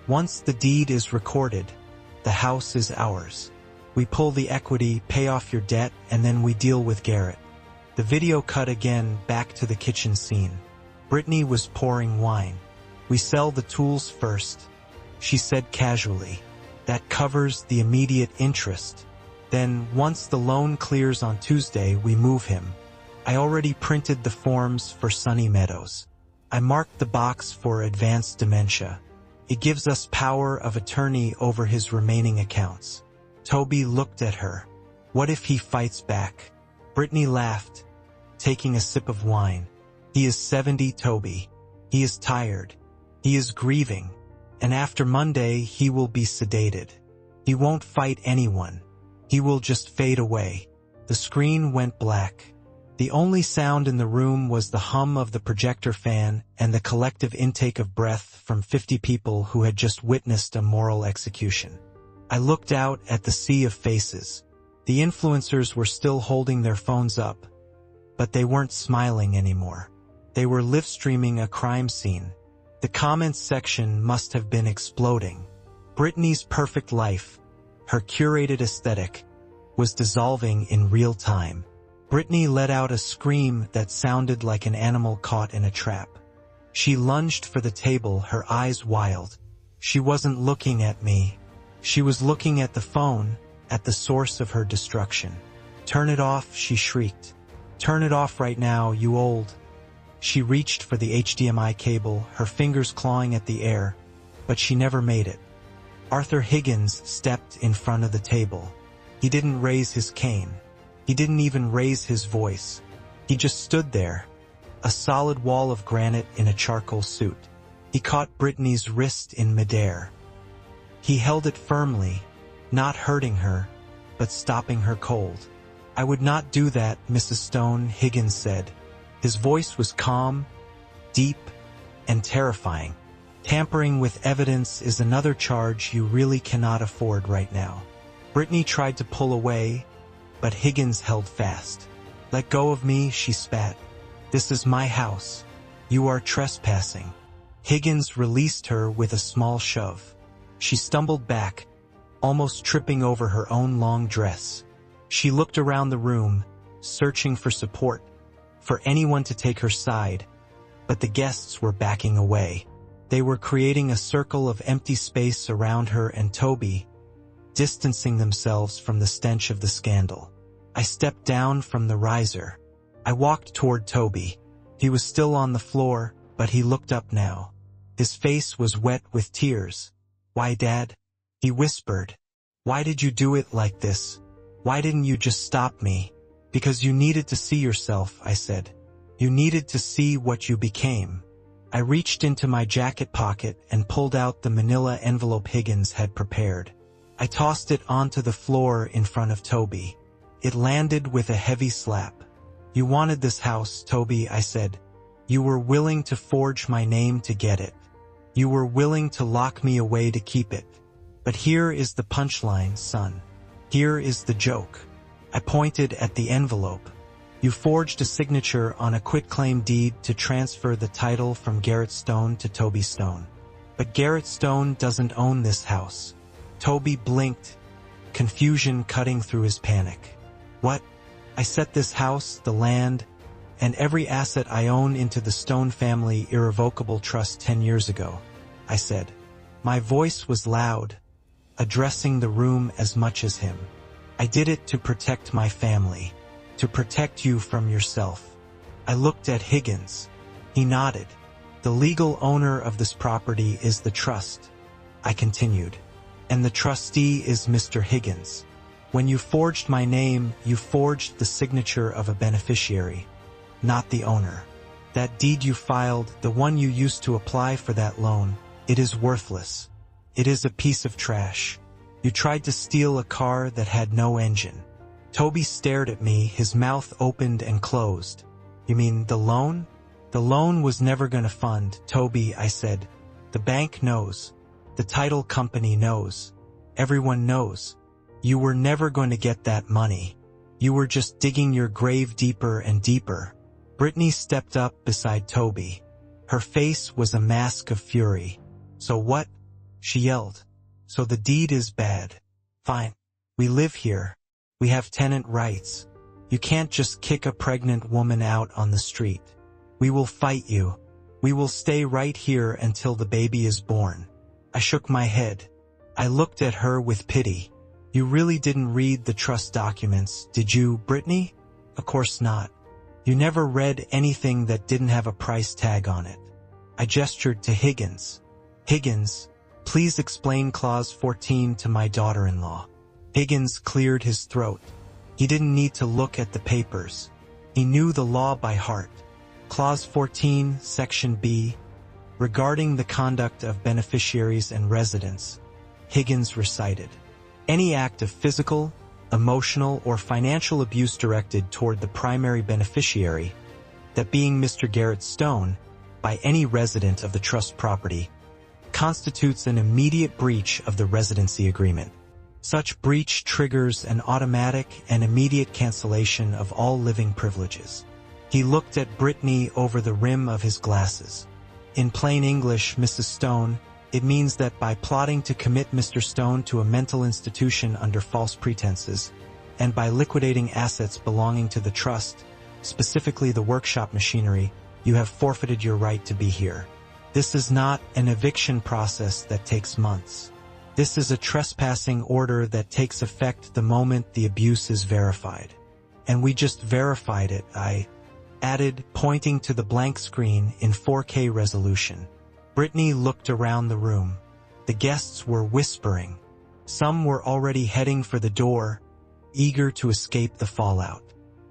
Once the deed is recorded, the house is ours. We pull the equity, pay off your debt, and then we deal with Garrett." The video cut again back to the kitchen scene. Brittany was pouring wine. "We sell the tools first," she said casually. "That covers the immediate interest. Then, once the loan clears on Tuesday, we move him. I already printed the forms for Sunny Meadows. I marked the box for advanced dementia. It gives us power of attorney over his remaining accounts." Toby looked at her. "What if he fights back?" Brittany laughed, taking a sip of wine. "He is 70, Toby. He is tired. He is grieving. And after Monday, he will be sedated. He won't fight anyone. He will just fade away." The screen went black. The only sound in the room was the hum of the projector fan and the collective intake of breath from 50 people who had just witnessed a moral execution. I looked out at the sea of faces. The influencers were still holding their phones up, but they weren't smiling anymore. They were live-streaming a crime scene. The comments section must have been exploding. Brittany's perfect life, her curated aesthetic, was dissolving in real time. Brittany let out a scream that sounded like an animal caught in a trap. She lunged for the table, her eyes wild. She wasn't looking at me. She was looking at the phone, at the source of her destruction. "Turn it off," she shrieked. "Turn it off right now, you old..." She reached for the HDMI cable, her fingers clawing at the air, but she never made it. Arthur Higgins stepped in front of the table. He didn't raise his cane. He didn't even raise his voice. He just stood there, a solid wall of granite in a charcoal suit. He caught Brittany's wrist in midair. He held it firmly, not hurting her, but stopping her cold. "I would not do that, Mrs. Stone," Higgins said. His voice was calm, deep, and terrifying. "Tampering with evidence is another charge you really cannot afford right now." Brittany tried to pull away, but Higgins held fast. "Let go of me," she spat. "This is my house. You are trespassing." Higgins released her with a small shove. She stumbled back, almost tripping over her own long dress. She looked around the room, searching for support, for anyone to take her side, but the guests were backing away. They were creating a circle of empty space around her and Toby, distancing themselves from the stench of the scandal. I stepped down from the riser. I walked toward Toby. He was still on the floor, but he looked up now. His face was wet with tears. "Why, Dad?" he whispered. "Why did you do it like this? Why didn't you just stop me?" "Because you needed to see yourself," I said. "You needed to see what you became." I reached into my jacket pocket and pulled out the manila envelope Higgins had prepared. I tossed it onto the floor in front of Toby. It landed with a heavy slap. "You wanted this house, Toby," I said. "You were willing to forge my name to get it. You were willing to lock me away to keep it. But here is the punchline, son. Here is the joke." I pointed at the envelope. "You forged a signature on a quitclaim deed to transfer the title from Garrett Stone to Toby Stone. But Garrett Stone doesn't own this house." Toby blinked, confusion cutting through his panic. "What? I set this house, the land, and every asset I own into the Stone family irrevocable trust 10 years ago," I said. My voice was loud, addressing the room as much as him. "I did it to protect my family, to protect you from yourself." I looked at Higgins. He nodded. "The legal owner of this property is the trust," I continued, "and the trustee is Mr. Higgins. When you forged my name, you forged the signature of a beneficiary, not the owner. That deed you filed, the one you used to apply for that loan, it is worthless. It is a piece of trash. You tried to steal a car that had no engine." Toby stared at me, his mouth opened and closed. "You mean the loan? The loan was never gonna fund, Toby, I said. The bank knows. The title company knows. Everyone knows. You were never going to get that money. You were just digging your grave deeper and deeper. Brittany stepped up beside Toby. Her face was a mask of fury. So what? She yelled. So the deed is bad. Fine. We live here. We have tenant rights. You can't just kick a pregnant woman out on the street. We will fight you. We will stay right here until the baby is born. I shook my head. I looked at her with pity. You really didn't read the trust documents, did you, Brittany? Of course not. You never read anything that didn't have a price tag on it. I gestured to Higgins. Higgins, please explain Clause 14 to my daughter-in-law. Higgins cleared his throat. He didn't need to look at the papers. He knew the law by heart. Clause 14, Section B, regarding the conduct of beneficiaries and residents, Higgins recited, any act of physical, emotional, or financial abuse directed toward the primary beneficiary, that being Mr. Garrett Stone, by any resident of the trust property, constitutes an immediate breach of the residency agreement. Such breach triggers an automatic and immediate cancellation of all living privileges. He looked at Brittany over the rim of his glasses. In plain English, Mrs. Stone, it means that by plotting to commit Mr. Stone to a mental institution under false pretenses, and by liquidating assets belonging to the trust, specifically the workshop machinery, you have forfeited your right to be here. This is not an eviction process that takes months. This is a trespassing order that takes effect the moment the abuse is verified. And we just verified it, I added, pointing to the blank screen in 4K resolution. Brittany looked around the room. The guests were whispering. Some were already heading for the door, eager to escape the fallout.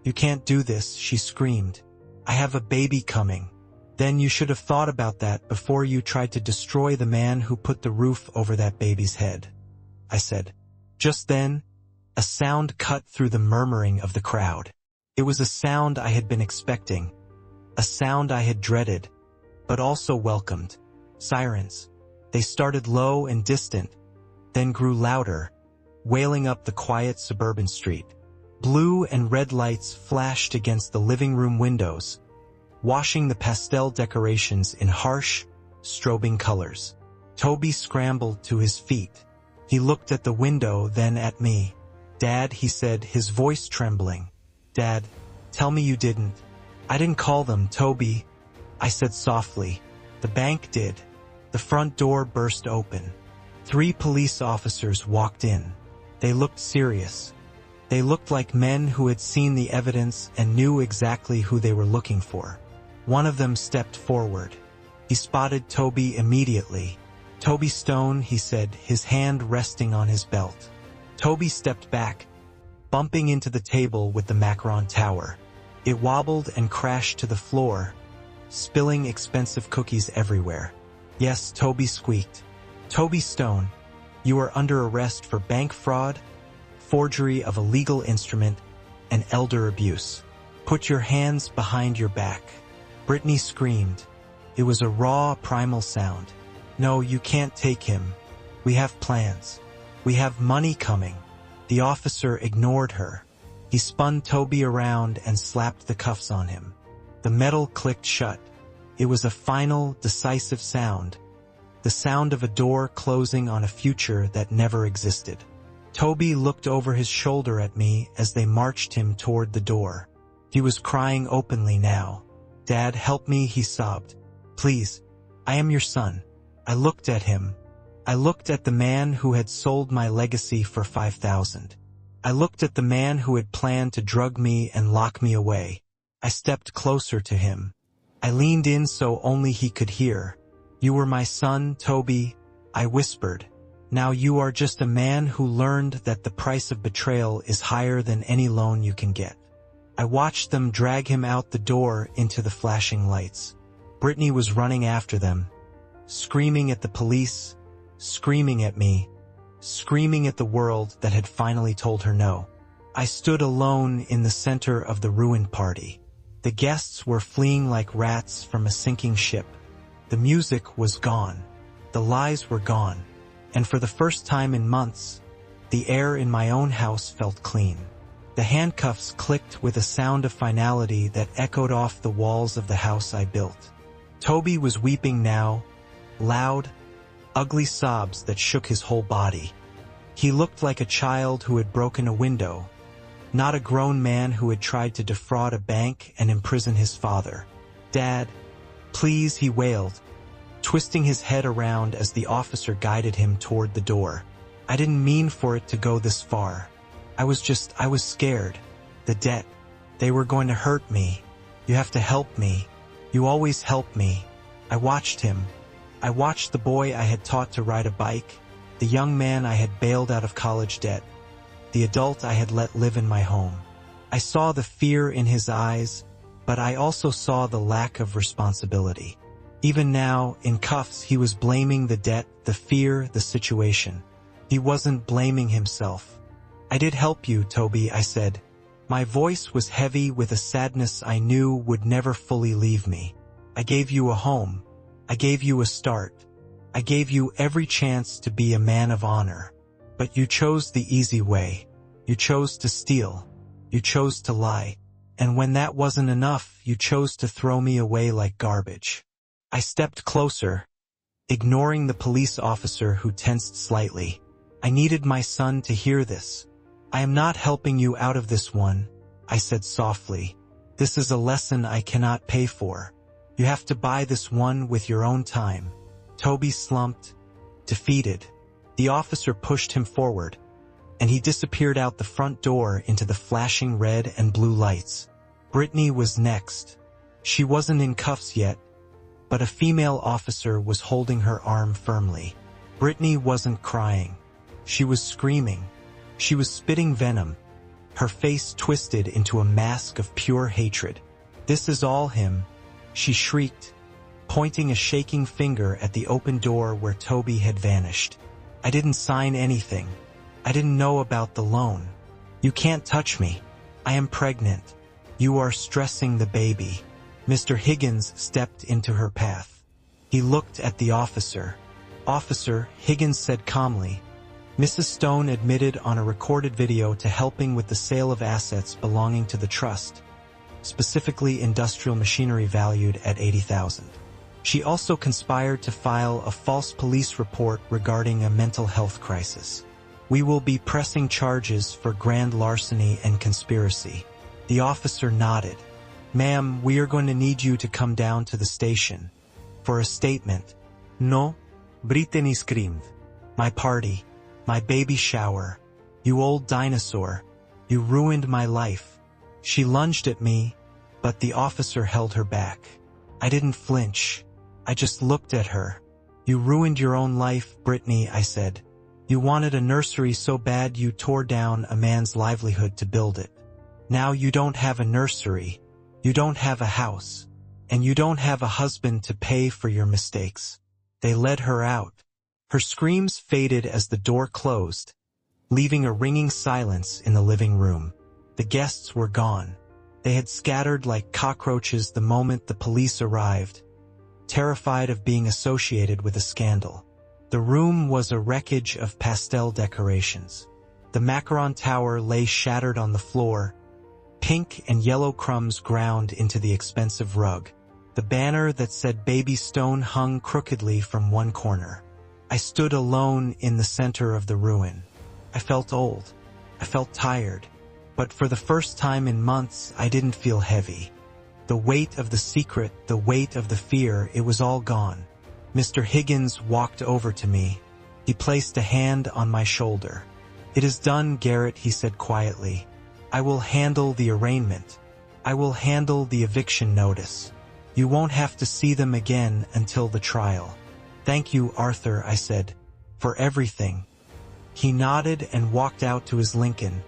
You can't do this, she screamed. I have a baby coming. Then you should have thought about that before you tried to destroy the man who put the roof over that baby's head, I said. Just then, a sound cut through the murmuring of the crowd. It was a sound I had been expecting, a sound I had dreaded, but also welcomed. Sirens. They started low and distant, then grew louder, wailing up the quiet suburban street. Blue and red lights flashed against the living room windows, washing the pastel decorations in harsh, strobing colors. Toby scrambled to his feet. He looked at the window, then at me. Dad, he said, his voice trembling. Dad, tell me you didn't. I didn't call them, Toby, I said softly. The bank did. The front door burst open. 3 police officers walked in. They looked serious. They looked like men who had seen the evidence and knew exactly who they were looking for. One of them stepped forward. He spotted Toby immediately. Toby Stone, he said, his hand resting on his belt. Toby stepped back, bumping into the table with the macaron tower. It wobbled and crashed to the floor, spilling expensive cookies everywhere. Yes, Toby squeaked. Toby Stone, you are under arrest for bank fraud, forgery of a legal instrument, and elder abuse. Put your hands behind your back. Brittany screamed. It was a raw, primal sound. No, you can't take him. We have plans. We have money coming. The officer ignored her. He spun Toby around and slapped the cuffs on him. The metal clicked shut. It was a final, decisive sound. The sound of a door closing on a future that never existed. Toby looked over his shoulder at me as they marched him toward the door. He was crying openly now. Dad, help me, he sobbed. Please, I am your son. I looked at him. I looked at the man who had sold my legacy for $5,000. I looked at the man who had planned to drug me and lock me away. I stepped closer to him. I leaned in so only he could hear. You were my son, Toby, I whispered. Now you are just a man who learned that the price of betrayal is higher than any loan you can get. I watched them drag him out the door into the flashing lights. Brittany was running after them, screaming at the police, screaming at me, screaming at the world that had finally told her no. I stood alone in the center of the ruined party. The guests were fleeing like rats from a sinking ship. The music was gone. The lies were gone. And for the first time in months, the air in my own house felt clean. The handcuffs clicked with a sound of finality that echoed off the walls of the house I built. Toby was weeping now, loud, ugly sobs that shook his whole body. He looked like a child who had broken a window, not a grown man who had tried to defraud a bank and imprison his father. "Dad, please," he wailed, twisting his head around as the officer guided him toward the door. "I didn't mean for it to go this far. I was scared. The debt. They were going to hurt me. You have to help me. You always help me." I watched him. I watched the boy I had taught to ride a bike, the young man I had bailed out of college debt, the adult I had let live in my home. I saw the fear in his eyes, but I also saw the lack of responsibility. Even now, in cuffs, he was blaming the debt, the fear, the situation. He wasn't blaming himself. "I did help you, Toby," I said. My voice was heavy with a sadness I knew would never fully leave me. "I gave you a home. I gave you a start. I gave you every chance to be a man of honor. But you chose the easy way. You chose to steal. You chose to lie. And when that wasn't enough, you chose to throw me away like garbage." I stepped closer, ignoring the police officer who tensed slightly. I needed my son to hear this. "I am not helping you out of this one," I said softly. "This is a lesson I cannot pay for. You have to buy this one with your own time." Toby slumped, defeated. The officer pushed him forward, and he disappeared out the front door into the flashing red and blue lights. Brittany was next. She wasn't in cuffs yet, but a female officer was holding her arm firmly. Brittany wasn't crying. She was screaming. She was spitting venom, her face twisted into a mask of pure hatred. "This is all him," she shrieked, pointing a shaking finger at the open door where Toby had vanished. "I didn't sign anything. I didn't know about the loan. You can't touch me. I am pregnant. You are stressing the baby." Mr. Higgins stepped into her path. He looked at the officer. "Officer," Higgins said calmly, "Mrs. Stone admitted on a recorded video to helping with the sale of assets belonging to the trust, specifically industrial machinery valued at $80,000. She also conspired to file a false police report regarding a mental health crisis. We will be pressing charges for grand larceny and conspiracy." The officer nodded. "Ma'am, we are going to need you to come down to the station for a statement." "No," Brittany screamed. "My party, my baby shower. You old dinosaur. You ruined my life." She lunged at me, but the officer held her back. I didn't flinch. I just looked at her. "You ruined your own life, Brittany," I said. "You wanted a nursery so bad you tore down a man's livelihood to build it. Now you don't have a nursery. You don't have a house. And you don't have a husband to pay for your mistakes." They led her out. Her screams faded as the door closed, leaving a ringing silence in the living room. The guests were gone. They had scattered like cockroaches the moment the police arrived, terrified of being associated with a scandal. The room was a wreckage of pastel decorations. The macaron tower lay shattered on the floor, pink and yellow crumbs ground into the expensive rug. The banner that said Baby Stone hung crookedly from one corner. I stood alone in the center of the ruin. I felt old. I felt tired. But for the first time in months, I didn't feel heavy. The weight of the secret, the weight of the fear, it was all gone. Mr. Higgins walked over to me. He placed a hand on my shoulder. "It is done, Garrett," he said quietly. "I will handle the arraignment. I will handle the eviction notice. You won't have to see them again until the trial." "Thank you, Arthur," I said, "for everything." He nodded and walked out to his Lincoln,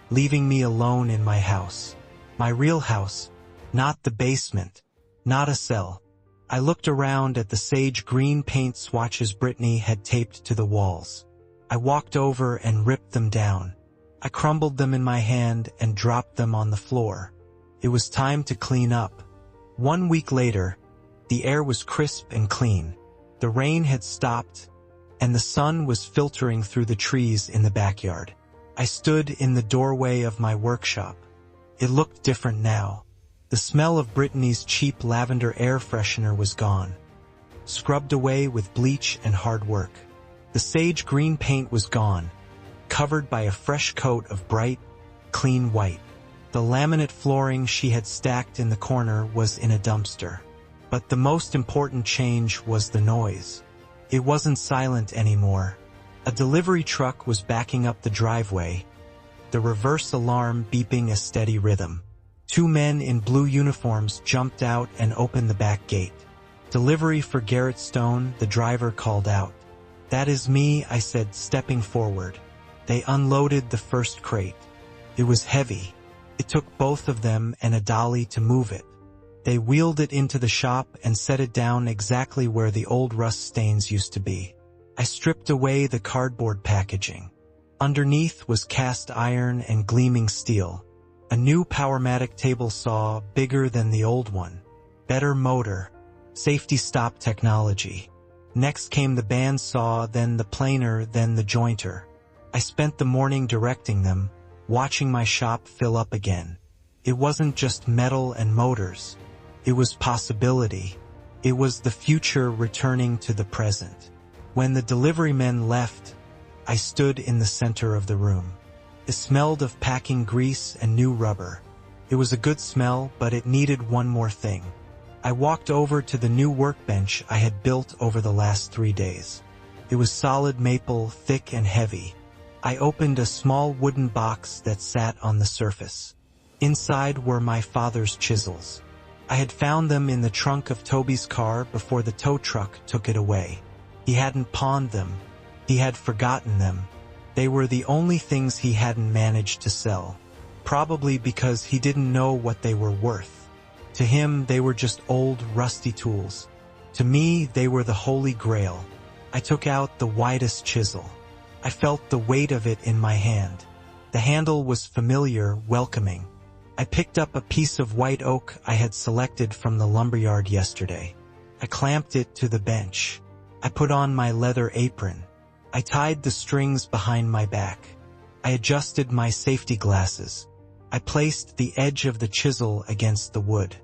leaving me alone in my house. My real house, not the basement, not a cell. I looked around at the sage green paint swatches Brittany had taped to the walls. I walked over and ripped them down. I crumbled them in my hand and dropped them on the floor. It was time to clean up. 1 week later, the air was crisp and clean. The rain had stopped, and the sun was filtering through the trees in the backyard. I stood in the doorway of my workshop. It looked different now. The smell of Brittany's cheap lavender air freshener was gone, scrubbed away with bleach and hard work. The sage green paint was gone, covered by a fresh coat of bright, clean white. The laminate flooring she had stacked in the corner was in a dumpster. But the most important change was the noise. It wasn't silent anymore. A delivery truck was backing up the driveway, the reverse alarm beeping a steady rhythm. 2 men in blue uniforms jumped out and opened the back gate. "Delivery for Garrett Stone," the driver called out. "That is me," I said, stepping forward. They unloaded the first crate. It was heavy. It took both of them and a dolly to move it. They wheeled it into the shop and set it down exactly where the old rust stains used to be. I stripped away the cardboard packaging. Underneath was cast iron and gleaming steel. A new Powermatic table saw, bigger than the old one. Better motor. Safety stop technology. Next came the bandsaw, then the planer, then the jointer. I spent the morning directing them, watching my shop fill up again. It wasn't just metal and motors. It was possibility. It was the future returning to the present. When the delivery men left, I stood in the center of the room. It smelled of packing grease and new rubber. It was a good smell, but it needed one more thing. I walked over to the new workbench I had built over the last 3 days. It was solid maple, thick and heavy. I opened a small wooden box that sat on the surface. Inside were my father's chisels. I had found them in the trunk of Toby's car before the tow truck took it away. He hadn't pawned them. He had forgotten them. They were the only things he hadn't managed to sell, probably because he didn't know what they were worth. To him, they were just old, rusty tools. To me, they were the Holy Grail. I took out the widest chisel. I felt the weight of it in my hand. The handle was familiar, welcoming. I picked up a piece of white oak I had selected from the lumberyard yesterday. I clamped it to the bench. I put on my leather apron. I tied the strings behind my back. I adjusted my safety glasses. I placed the edge of the chisel against the wood.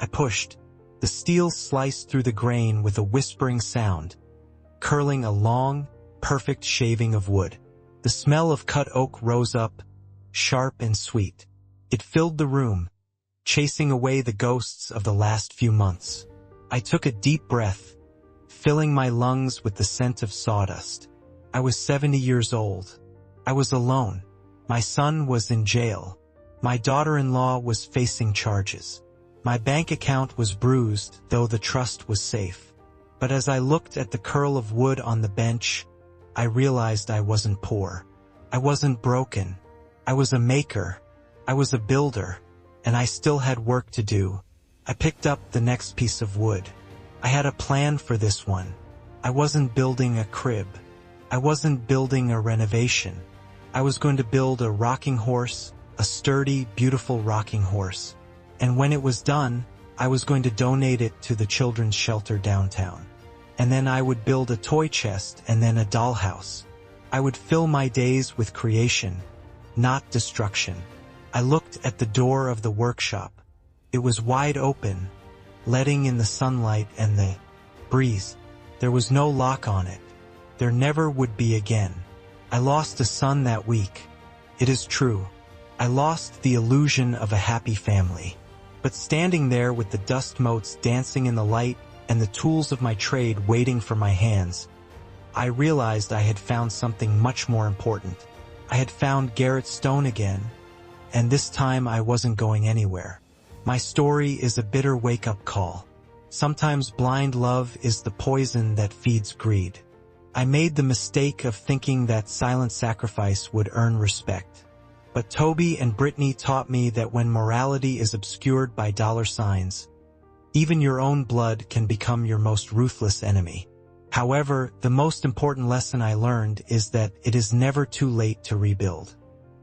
I pushed. The steel sliced through the grain with a whispering sound, curling a long, perfect shaving of wood. The smell of cut oak rose up, sharp and sweet. It filled the room, chasing away the ghosts of the last few months. I took a deep breath, filling my lungs with the scent of sawdust. I was 70 years old. I was alone. My son was in jail. My daughter-in-law was facing charges. My bank account was bruised, though the trust was safe. But as I looked at the curl of wood on the bench, I realized I wasn't poor. I wasn't broken. I was a maker. I was a builder, and I still had work to do. I picked up the next piece of wood. I had a plan for this one. I wasn't building a crib. I wasn't building a renovation. I was going to build a rocking horse, a sturdy, beautiful rocking horse. And when it was done, I was going to donate it to the children's shelter downtown. And then I would build a toy chest and then a dollhouse. I would fill my days with creation, not destruction. I looked at the door of the workshop. It was wide open, letting in the sunlight and the breeze. There was no lock on it. There never would be again. I lost a son that week. It is true. I lost the illusion of a happy family. But standing there with the dust motes dancing in the light and the tools of my trade waiting for my hands, I realized I had found something much more important. I had found Garrett Stone again, and this time I wasn't going anywhere. My story is a bitter wake-up call. Sometimes blind love is the poison that feeds greed. I made the mistake of thinking that silent sacrifice would earn respect. But Toby and Brittany taught me that when morality is obscured by dollar signs, even your own blood can become your most ruthless enemy. However, the most important lesson I learned is that it is never too late to rebuild.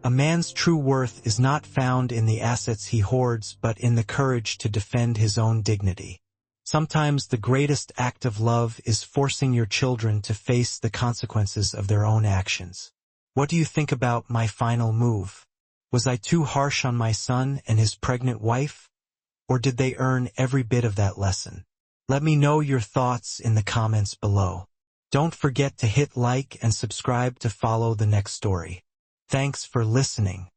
A man's true worth is not found in the assets he hoards but in the courage to defend his own dignity. Sometimes the greatest act of love is forcing your children to face the consequences of their own actions. What do you think about my final move? Was I too harsh on my son and his pregnant wife? Or did they earn every bit of that lesson? Let me know your thoughts in the comments below. Don't forget to hit like and subscribe to follow the next story. Thanks for listening.